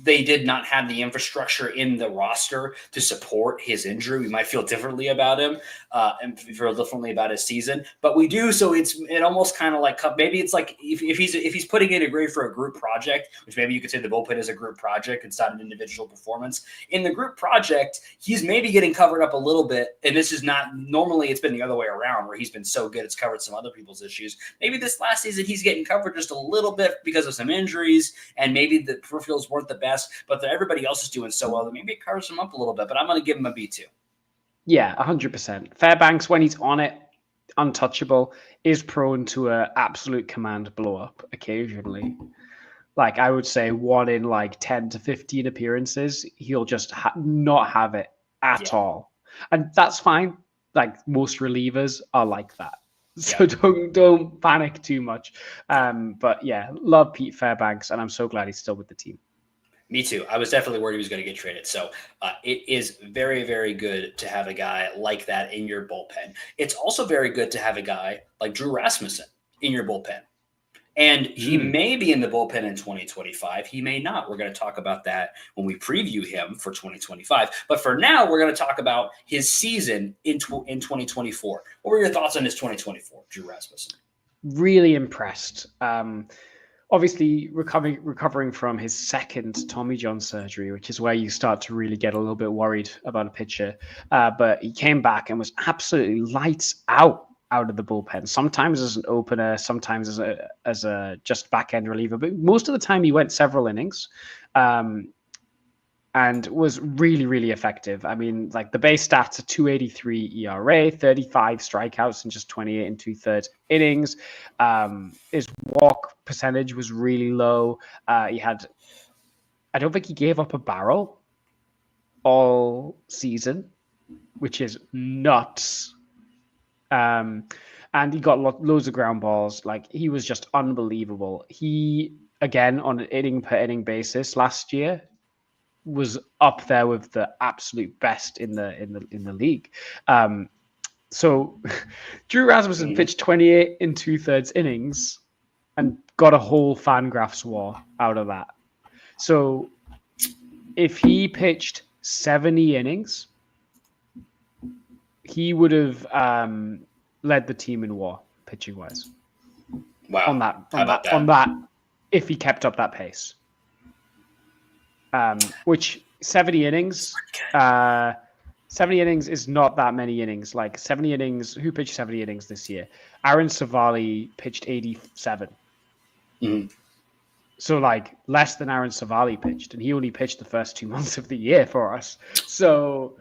they did not have the infrastructure in the roster to support his injury. We might feel differently about him and feel differently about his season, but we do. So it almost kind of like, maybe it's like if he's putting in a grade for a group project, which maybe you could say the bullpen is a group project. It's not an individual performance. In the group project, he's maybe getting covered up a little bit. And this is not normally, it's been the other way around where he's been so good. It's covered some other people's issues. Maybe this last season, he's getting covered just a little bit because of some injuries, and maybe the peripherals weren't the best, but everybody else is doing so well that maybe it covers him up a little bit. But I'm going to give him a B2. Yeah, 100%. Fairbanks, when he's on it, untouchable, is prone to an absolute command blow up occasionally. Like I would say 1 in like 10 to 15 appearances, he'll just not have it at all. And that's fine. Like most relievers are like that. So don't panic too much. But yeah, love Pete Fairbanks, and I'm so glad he's still with the team. Me too. I was definitely worried he was going to get traded. So it is very, very good to have a guy like that in your bullpen. It's also very good to have a guy like Drew Rasmussen in your bullpen. And he may be in the bullpen in 2025. He may not. We're going to talk about that when we preview him for 2025. But for now, we're going to talk about his season in 2024. What were your thoughts on his 2024, Drew Rasmussen? Really impressed. Obviously, recovering from his second Tommy John surgery, which is where you start to really get a little bit worried about a pitcher. But he came back and was absolutely lights out of the bullpen. Sometimes as an opener, sometimes as a just back end reliever. But most of the time, he went several innings. And was really, really effective. I mean, like the base stats are 2.83 ERA, 35 strikeouts in just 28 and 2/3 innings. His walk percentage was really low. I don't think he gave up a barrel all season, which is nuts. And he got loads of ground balls. Like he was just unbelievable. He, again, on an inning per inning basis last year, was up there with the absolute best in the league. So Drew Rasmussen pitched 28 and 2/3 innings and got a whole Fangraphs war out of that. So if he pitched 70 innings, he would have led the team in WAR pitching wise. Wow. On that, if he kept up that pace. Which 70 innings, 70 innings is not that many innings. Like 70 innings, who pitched 70 innings this year? Aaron Savali pitched 87. So like less than Aaron Savali pitched, and he only pitched the first 2 months of the year for us. So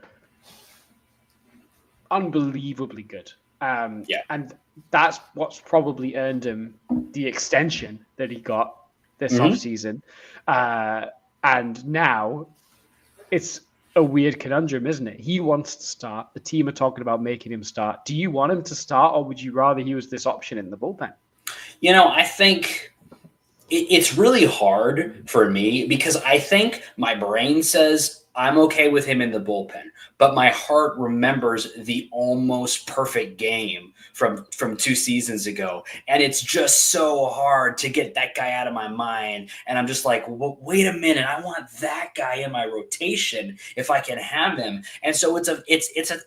unbelievably good. And that's what's probably earned him the extension that he got this offseason. And now it's a weird conundrum, isn't it? He wants to start. The team are talking about making him start. Do you want him to start, or would you rather he was this option in the bullpen? I think it's really hard for me because I think my brain says I'm okay with him in the bullpen, but my heart remembers the almost perfect game from 2 seasons ago. And it's just so hard to get that guy out of my mind. And I'm just like, well, wait a minute. I want that guy in my rotation if I can have him. And so it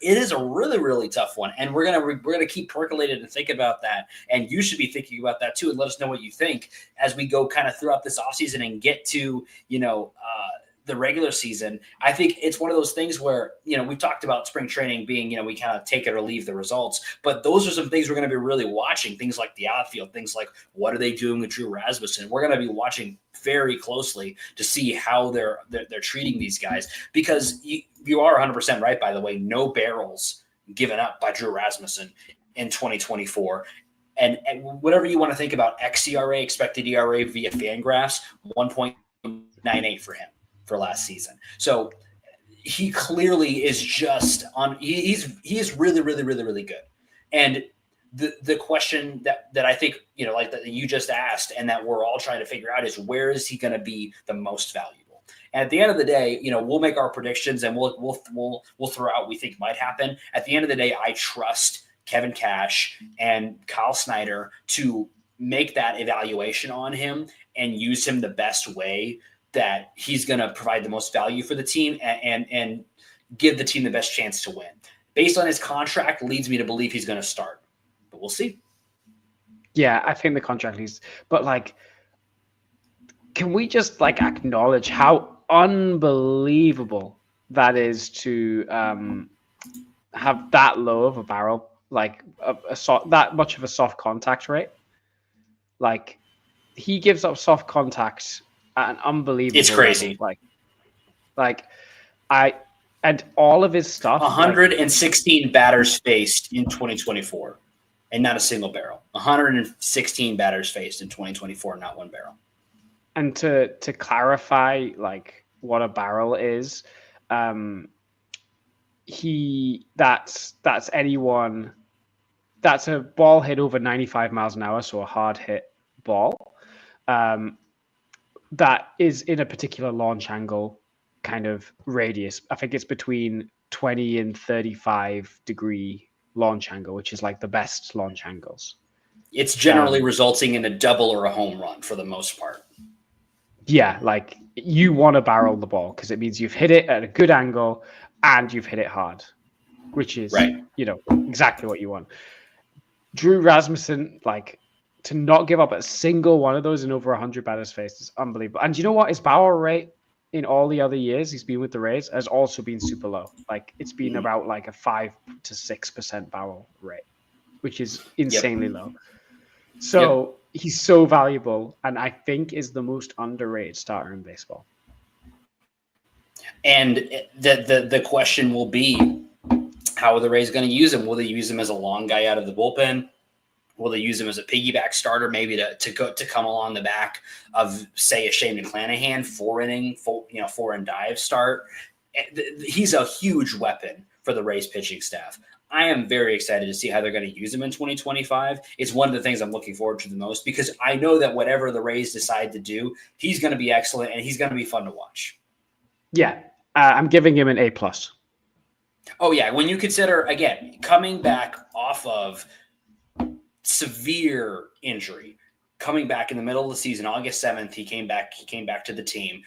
is a really, really tough one. And we're going to keep percolating and think about that. And you should be thinking about that too. And let us know what you think as we go kind of throughout this offseason and get to, the regular season. I think it's one of those things where, we talked about spring training being, we kind of take it or leave the results, but those are some things we're going to be really watching, things like the outfield, things like what are they doing with Drew Rasmussen? We're going to be watching very closely to see how they're treating these guys, because you are 100% right, by the way, no barrels given up by Drew Rasmussen in 2024. And whatever you want to think about xERA, expected ERA via Fangraphs, 1.98 for him for last season. So he clearly is just on. He is really, really, really, really good. And the question that I think, like that you just asked and that we're all trying to figure out is, where is he going to be the most valuable? And at the end of the day, we'll make our predictions and we'll throw out what we think might happen. At the end of the day, I trust Kevin Cash and Kyle Snyder to make that evaluation on him and use him the best way that he's going to provide the most value for the team and give the team the best chance to win. Based on his contract, leads me to believe he's going to start, but we'll see. Yeah, I think the contract leads, but like, can we just like acknowledge how unbelievable that is to have that low of a barrel, like that much of a soft contact rate? Like, he gives up soft contact at an unbelievable It's crazy. Like and all of his stuff. 116 batters faced in 2024, and not a single barrel. 116 batters faced in 2024, not one barrel. And to clarify, like, what a barrel is, that's anyone. That's a ball hit over 95 miles an hour, so a hard hit ball. That is in a particular launch angle kind of radius. I think it's between 20 and 35 degree launch angle, which is like the best launch angles. It's generally resulting in a double or a home run for the most part. Yeah, like, you want to barrel the ball because it means you've hit it at a good angle and you've hit it hard, which is right. Exactly what you want. Drew Rasmussen, like, to not give up a single one of those in over 100 batters faced is unbelievable. And you know what? His barrel rate in all the other years he's been with the Rays has also been super low. Like, it's been about like a 5 to 6% barrel rate, which is insanely low. So he's so valuable, and I think is the most underrated starter in baseball. And the question will be, how are the Rays going to use him? Will they use him as a long guy out of the bullpen? Will they use him as a piggyback starter, maybe to come along the back of, say, a Shane McClanahan four and dive start? He's a huge weapon for the Rays pitching staff. I am very excited to see how they're going to use him in 2025. It's one of the things I'm looking forward to the most, because I know that whatever the Rays decide to do, he's going to be excellent and he's going to be fun to watch. Yeah, I'm giving him an A+. Oh, yeah. When you consider, again, coming back off of severe injury, coming back in the middle of the season, August 7th, he came back to the team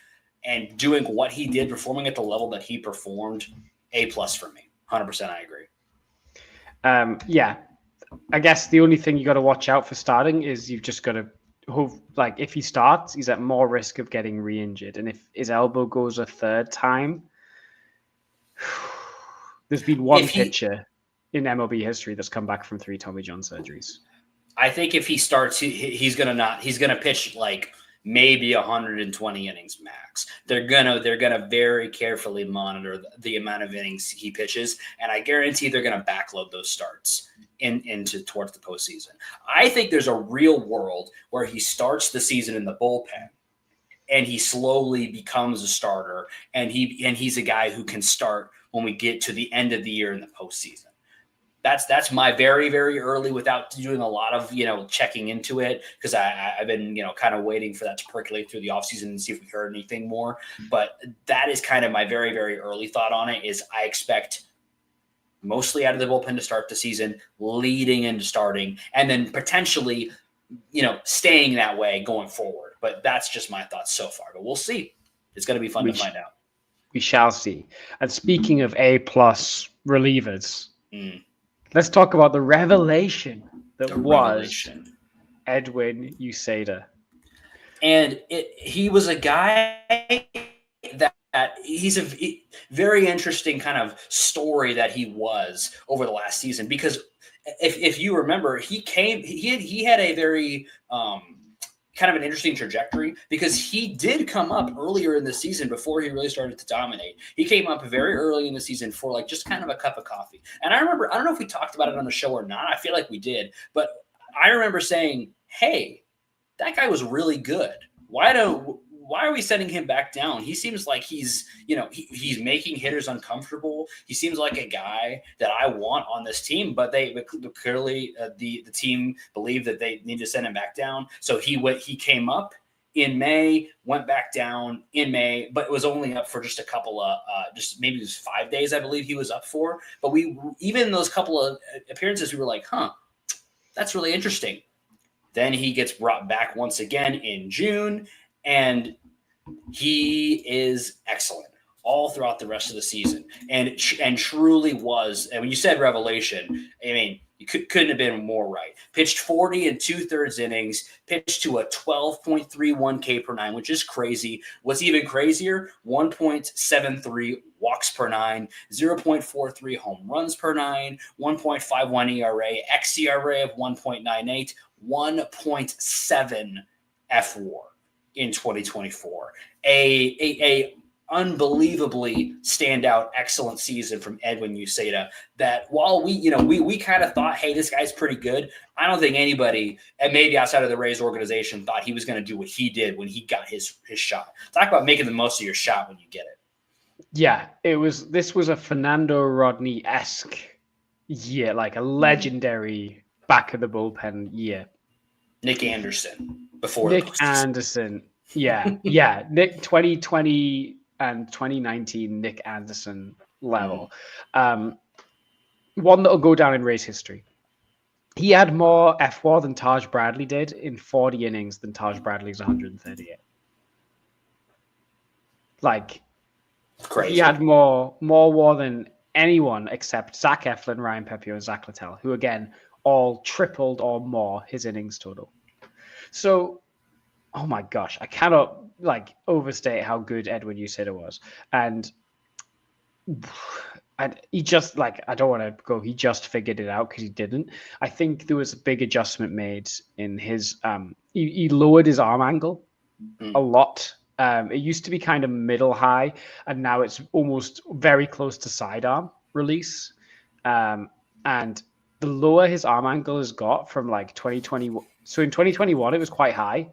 and doing what he did, performing at the level that he performed, A+ for me. 100% I agree. Yeah, I guess the only thing you got to watch out for starting is you've just got to hope, like, if he starts, he's at more risk of getting re-injured. And if his elbow goes a third time, there's been one pitcher in MLB history that's come back from 3 Tommy John surgeries. I think if he starts, he's gonna pitch like maybe 120 innings max. They're gonna very carefully monitor the amount of innings he pitches, and I guarantee they're gonna backload those starts towards the postseason. I think there's a real world where he starts the season in the bullpen, and he slowly becomes a starter, and he's a guy who can start when we get to the end of the year in the postseason. That's my very, very early, without doing a lot of, checking into it, because I've been, kind of waiting for that to percolate through the offseason and see if we heard anything more. But that is kind of my very, very early thought on it, is I expect mostly out of the bullpen to start the season, leading into starting, and then potentially, staying that way going forward. But that's just my thoughts so far. But we'll see. It's going to be fun to find out. We shall see. And speaking of A+ relievers, let's talk about the revelation that was Edwin Uceta. And he was a guy that he's a very interesting kind of story that he was over the last season, because if you remember, he had a very kind of an interesting trajectory, because he did come up earlier in the season before he really started to dominate. He came up very early in the season for like just kind of a cup of coffee. And I remember, I don't know if we talked about it on the show or not. I feel like we did, but I remember saying, hey, that guy was really good. Why don't why are we sending him back down? He seems like he's making hitters uncomfortable. He seems like a guy that I want on this team, but clearly the team believed that they need to send him back down. So he came up in May, went back down in May, but it was only up for just a couple of, just maybe it was 5 days, I believe he was up for. But even those couple of appearances, we were like, that's really interesting. Then he gets brought back once again in June, and he is excellent all throughout the rest of the season, and truly was. And when you said revelation, I mean, you couldn't have been more right. Pitched 40 and 2/3 innings, pitched to a 12.31 K per nine, which is crazy. What's even crazier, 1.73 walks per nine, 0.43 home runs per nine, 1.51 ERA, xERA of 1.98, 1.7 FWAR in 2024. A unbelievably standout, excellent season from Edwin Uceta. That while we kind of thought, hey, this guy's pretty good, I don't think anybody, and maybe outside of the Rays organization, thought he was going to do what he did when he got his shot. Talk about making the most of your shot when you get it. Yeah, this was a Fernando Rodney-esque year, like a legendary back of the bullpen year. Nick Anderson before Nick Anderson. Yeah. Nick 2020 and 2019 Nick Anderson level. One that'll go down in race history. He had more FWAR than Taj Bradley did in 40 innings than Taj Bradley's 138. Like, crazy. He had more WAR than anyone except Zach Eflin, Ryan Pepiot, and Zach Littell, who again all tripled or more his innings total. So, oh my gosh, I cannot overstate how good Edwin Uceta was. And he just I don't want to go, he just figured it out, because he didn't. I think there was a big adjustment made in his, he lowered his arm angle a lot. It used to be kind of middle high, and now it's almost very close to sidearm release. And the lower his arm angle has got from 2020. So in 2021, it was quite high.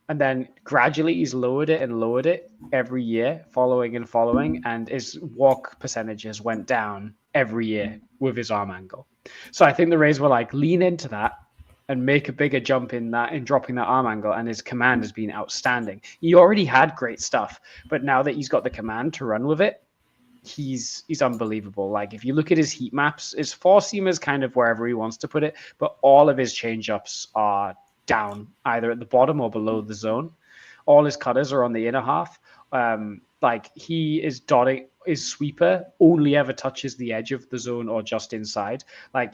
And then gradually he's lowered it every year, following. And his walk percentages went down every year with his arm angle. So I think the Rays were lean into that and make a bigger jump in dropping that arm angle. And his command has been outstanding. He already had great stuff, but now that he's got the command to run with it, he's unbelievable. If you look at his heat maps, his four seam is kind of wherever he wants to put it, but all of his changeups are down either at the bottom or below the zone. All his cutters are on the inner half. He is dotting, his sweeper only ever touches the edge of the zone or just inside.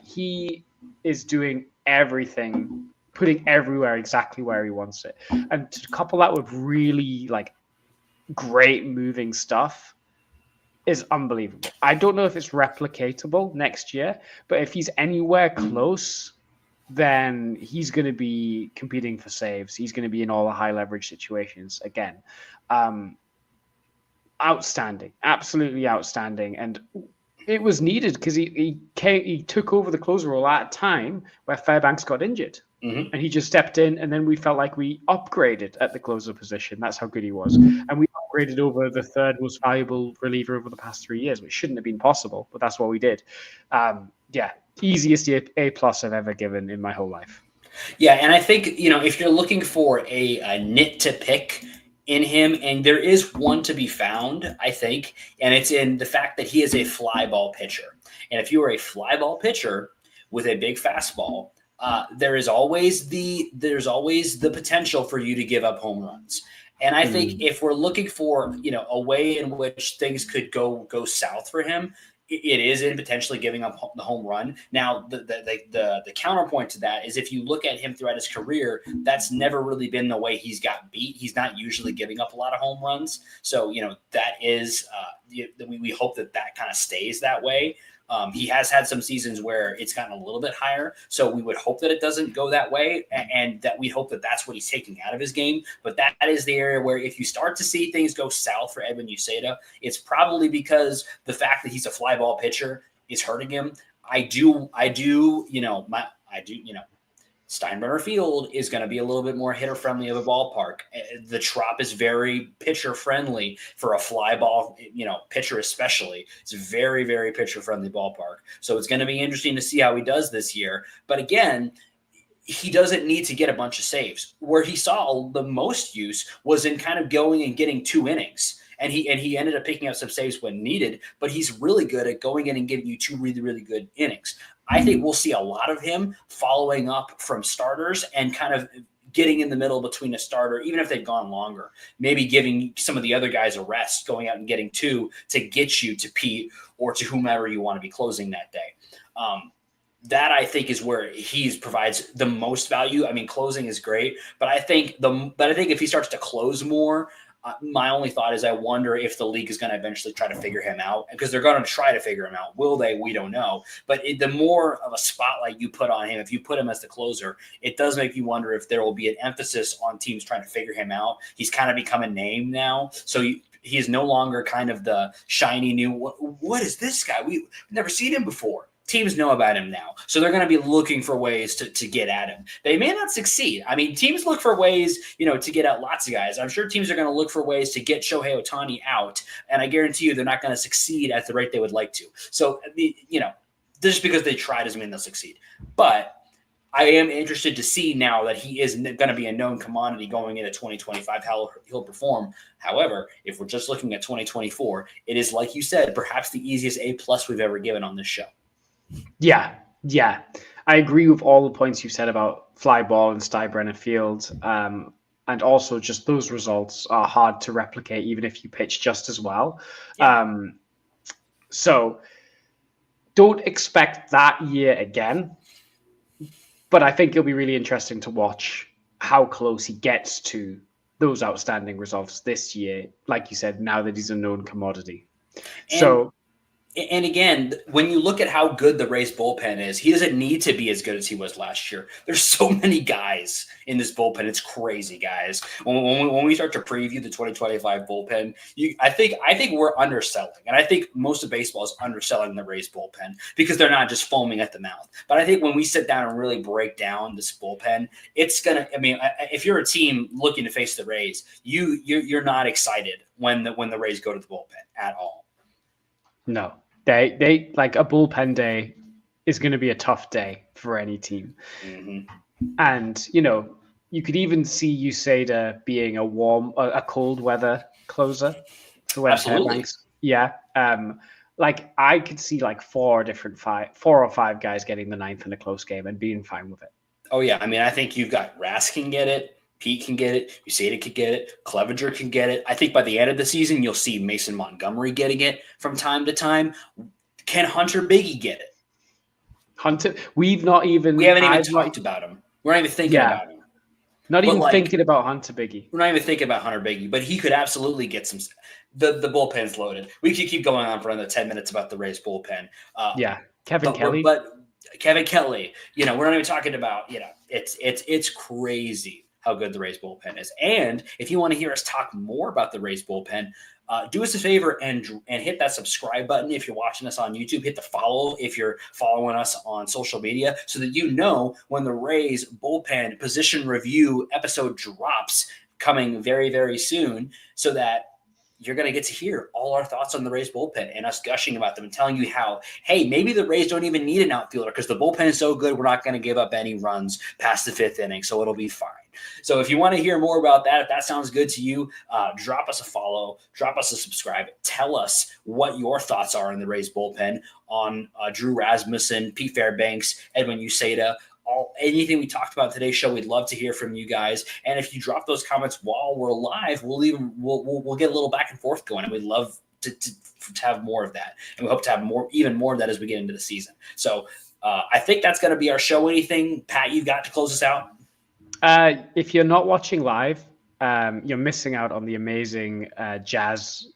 He is doing everything, putting everywhere exactly where he wants it. And to couple that with really great moving stuff is unbelievable. I don't know if it's replicatable next year, but if he's anywhere close, then he's going to be competing for saves. He's going to be in all the high leverage situations again. Outstanding, absolutely outstanding. And it was needed because he took over the closer role at a time where Fairbanks got injured. And he just stepped in, and then we felt like we upgraded at the closer position. That's how good he was. And we upgraded over the third most valuable reliever over the past 3 years, which shouldn't have been possible, but that's what we did. Easiest A+ I've ever given in my whole life. Yeah, and I think, if you're looking for a nit to pick in him, and there is one to be found, I think, and it's in the fact that he is a fly ball pitcher. And if you are a fly ball pitcher with a big fastball, there's always the potential for you to give up home runs. And I think if we're looking for, a way in which things could go south for him, it is in potentially giving up the home run. Now, the counterpoint to that is if you look at him throughout his career, that's never really been the way he's got beat. He's not usually giving up a lot of home runs. So, that is we hope that kind of stays that way. He has had some seasons where it's gotten a little bit higher. So we would hope that it doesn't go that way, and that we hope that that's what he's taking out of his game. But that is the area where if you start to see things go south for Edwin Uceta, it's probably because the fact that he's a fly ball pitcher is hurting him. Steinbrenner Field is going to be a little bit more hitter friendly of a ballpark. The Trop is very pitcher friendly for a fly ball, pitcher especially. It's a very, very pitcher friendly ballpark. So it's going to be interesting to see how he does this year. But again, he doesn't need to get a bunch of saves. Where he saw the most use was in kind of going and getting 2 innings. And he ended up picking up some saves when needed, but he's really good at going in and giving you 2 really, really good innings. I think we'll see a lot of him following up from starters and kind of getting in the middle between a starter, even if they've gone longer, maybe giving some of the other guys a rest, going out and getting 2 to get you to Pete or to whomever you want to be closing that day. That I think is where he provides the most value. I mean, closing is great, but I think if he starts to close more, my only thought is I wonder if the league is going to eventually try to figure him out, because they're going to try to figure him out. Will they? We don't know. But the more of a spotlight you put on him, if you put him as the closer, it does make you wonder if there will be an emphasis on teams trying to figure him out. He's kind of become a name now. So he is no longer kind of the shiny new, what is this guy? We've never seen him before. Teams know about him now, so they're going to be looking for ways to get at him. They may not succeed. I mean, teams look for ways, to get at lots of guys. I'm sure teams are going to look for ways to get Shohei Ohtani out, and I guarantee you they're not going to succeed at the rate they would like to. So, just because they try doesn't mean they'll succeed. But I am interested to see now that he is going to be a known commodity going into 2025, how he'll perform. However, if we're just looking at 2024, it is, like you said, perhaps the easiest A+ we've ever given on this show. Yeah. I agree with all the points you said about fly ball and Steinbrenner Field. And also just those results are hard to replicate, even if you pitch just as well. Yeah. So don't expect that year again. But I think it'll be really interesting to watch how close he gets to those outstanding results this year. Like you said, now that he's a known commodity. And again, when you look at how good the Rays bullpen is, he doesn't need to be as good as he was last year. There's so many guys in this bullpen. It's crazy, guys. When we start to preview the 2025 bullpen, I think we're underselling. And I think most of baseball is underselling the Rays bullpen because they're not just foaming at the mouth. But I think when we sit down and really break down this bullpen, it's going to – I mean, if you're a team looking to face the Rays, you're not excited when the Rays go to the bullpen at all. No. They like a bullpen day is going to be a tough day for any team. Mm-hmm. And, you could even see Uceta being a cold weather closer for when Fairbanks. Yeah. I could see 4 or 5 guys getting the 9th in a close game and being fine with it. Oh, yeah. I mean, I think you've got Rask can get it. Pete can get it. Uceta can get it. Clevenger can get it. I think by the end of the season, you'll see Mason Montgomery getting it from time to time. Can Hunter Biggie get it? We haven't even talked about him. We're not even thinking about him. Not even thinking about Hunter Biggie. We're not even thinking about Hunter Biggie, but he could absolutely get some. The bullpen's loaded. We could keep going on for another 10 minutes about the Rays bullpen. Kevin Kelly. But Kevin Kelly, we're not even talking about, it's crazy how good the Rays bullpen is. And if you want to hear us talk more about the Rays bullpen, do us a favor and hit that subscribe button. If you're watching us on YouTube, hit the follow if you're following us on social media, so that when the Rays bullpen position review episode drops coming very, very soon, so that you're going to get to hear all our thoughts on the Rays bullpen and us gushing about them and telling you how, hey, maybe the Rays don't even need an outfielder because the bullpen is so good, we're not going to give up any runs past the 5th inning, so it'll be fine. So if you want to hear more about that, if that sounds good to you, drop us a follow, drop us a subscribe. Tell us what your thoughts are on the Rays bullpen, on Drew Rasmussen, Pete Fairbanks, Edwin Uceta, anything we talked about today's show. We'd love to hear from you guys. And if you drop those comments while we're live, we'll get a little back and forth going, and we'd love to have more of that. And we hope to have even more of that as we get into the season. So I think that's going to be our show. Anything, Pat, you've got to close us out? If you're not watching live, you're missing out on the amazing jazz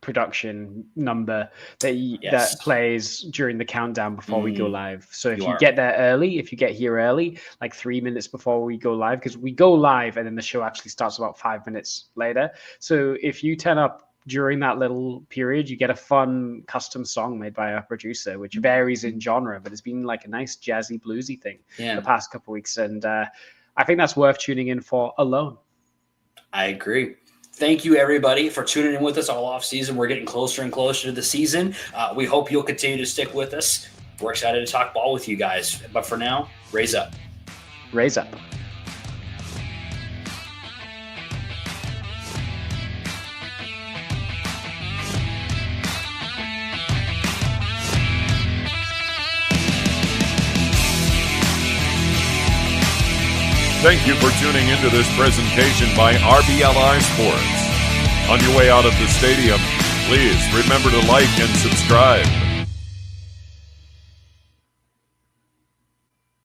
production number that plays during the countdown before we go live. So if you get there early, if you get here early, 3 minutes before we go live, because we go live and then the show actually starts about 5 minutes later. So if you turn up during that little period, you get a fun custom song made by our producer, which varies in genre, but it's been like a nice jazzy bluesy thing the past couple of weeks. And I think that's worth tuning in for alone. I agree. Thank you, everybody, for tuning in with us all off season. We're getting closer and closer to the season. We hope you'll continue to stick with us. We're excited to talk ball with you guys. But for now, raise up. Raise up. Thank you for tuning into this presentation by RBLR Sports. On your way out of the stadium, please remember to like and subscribe.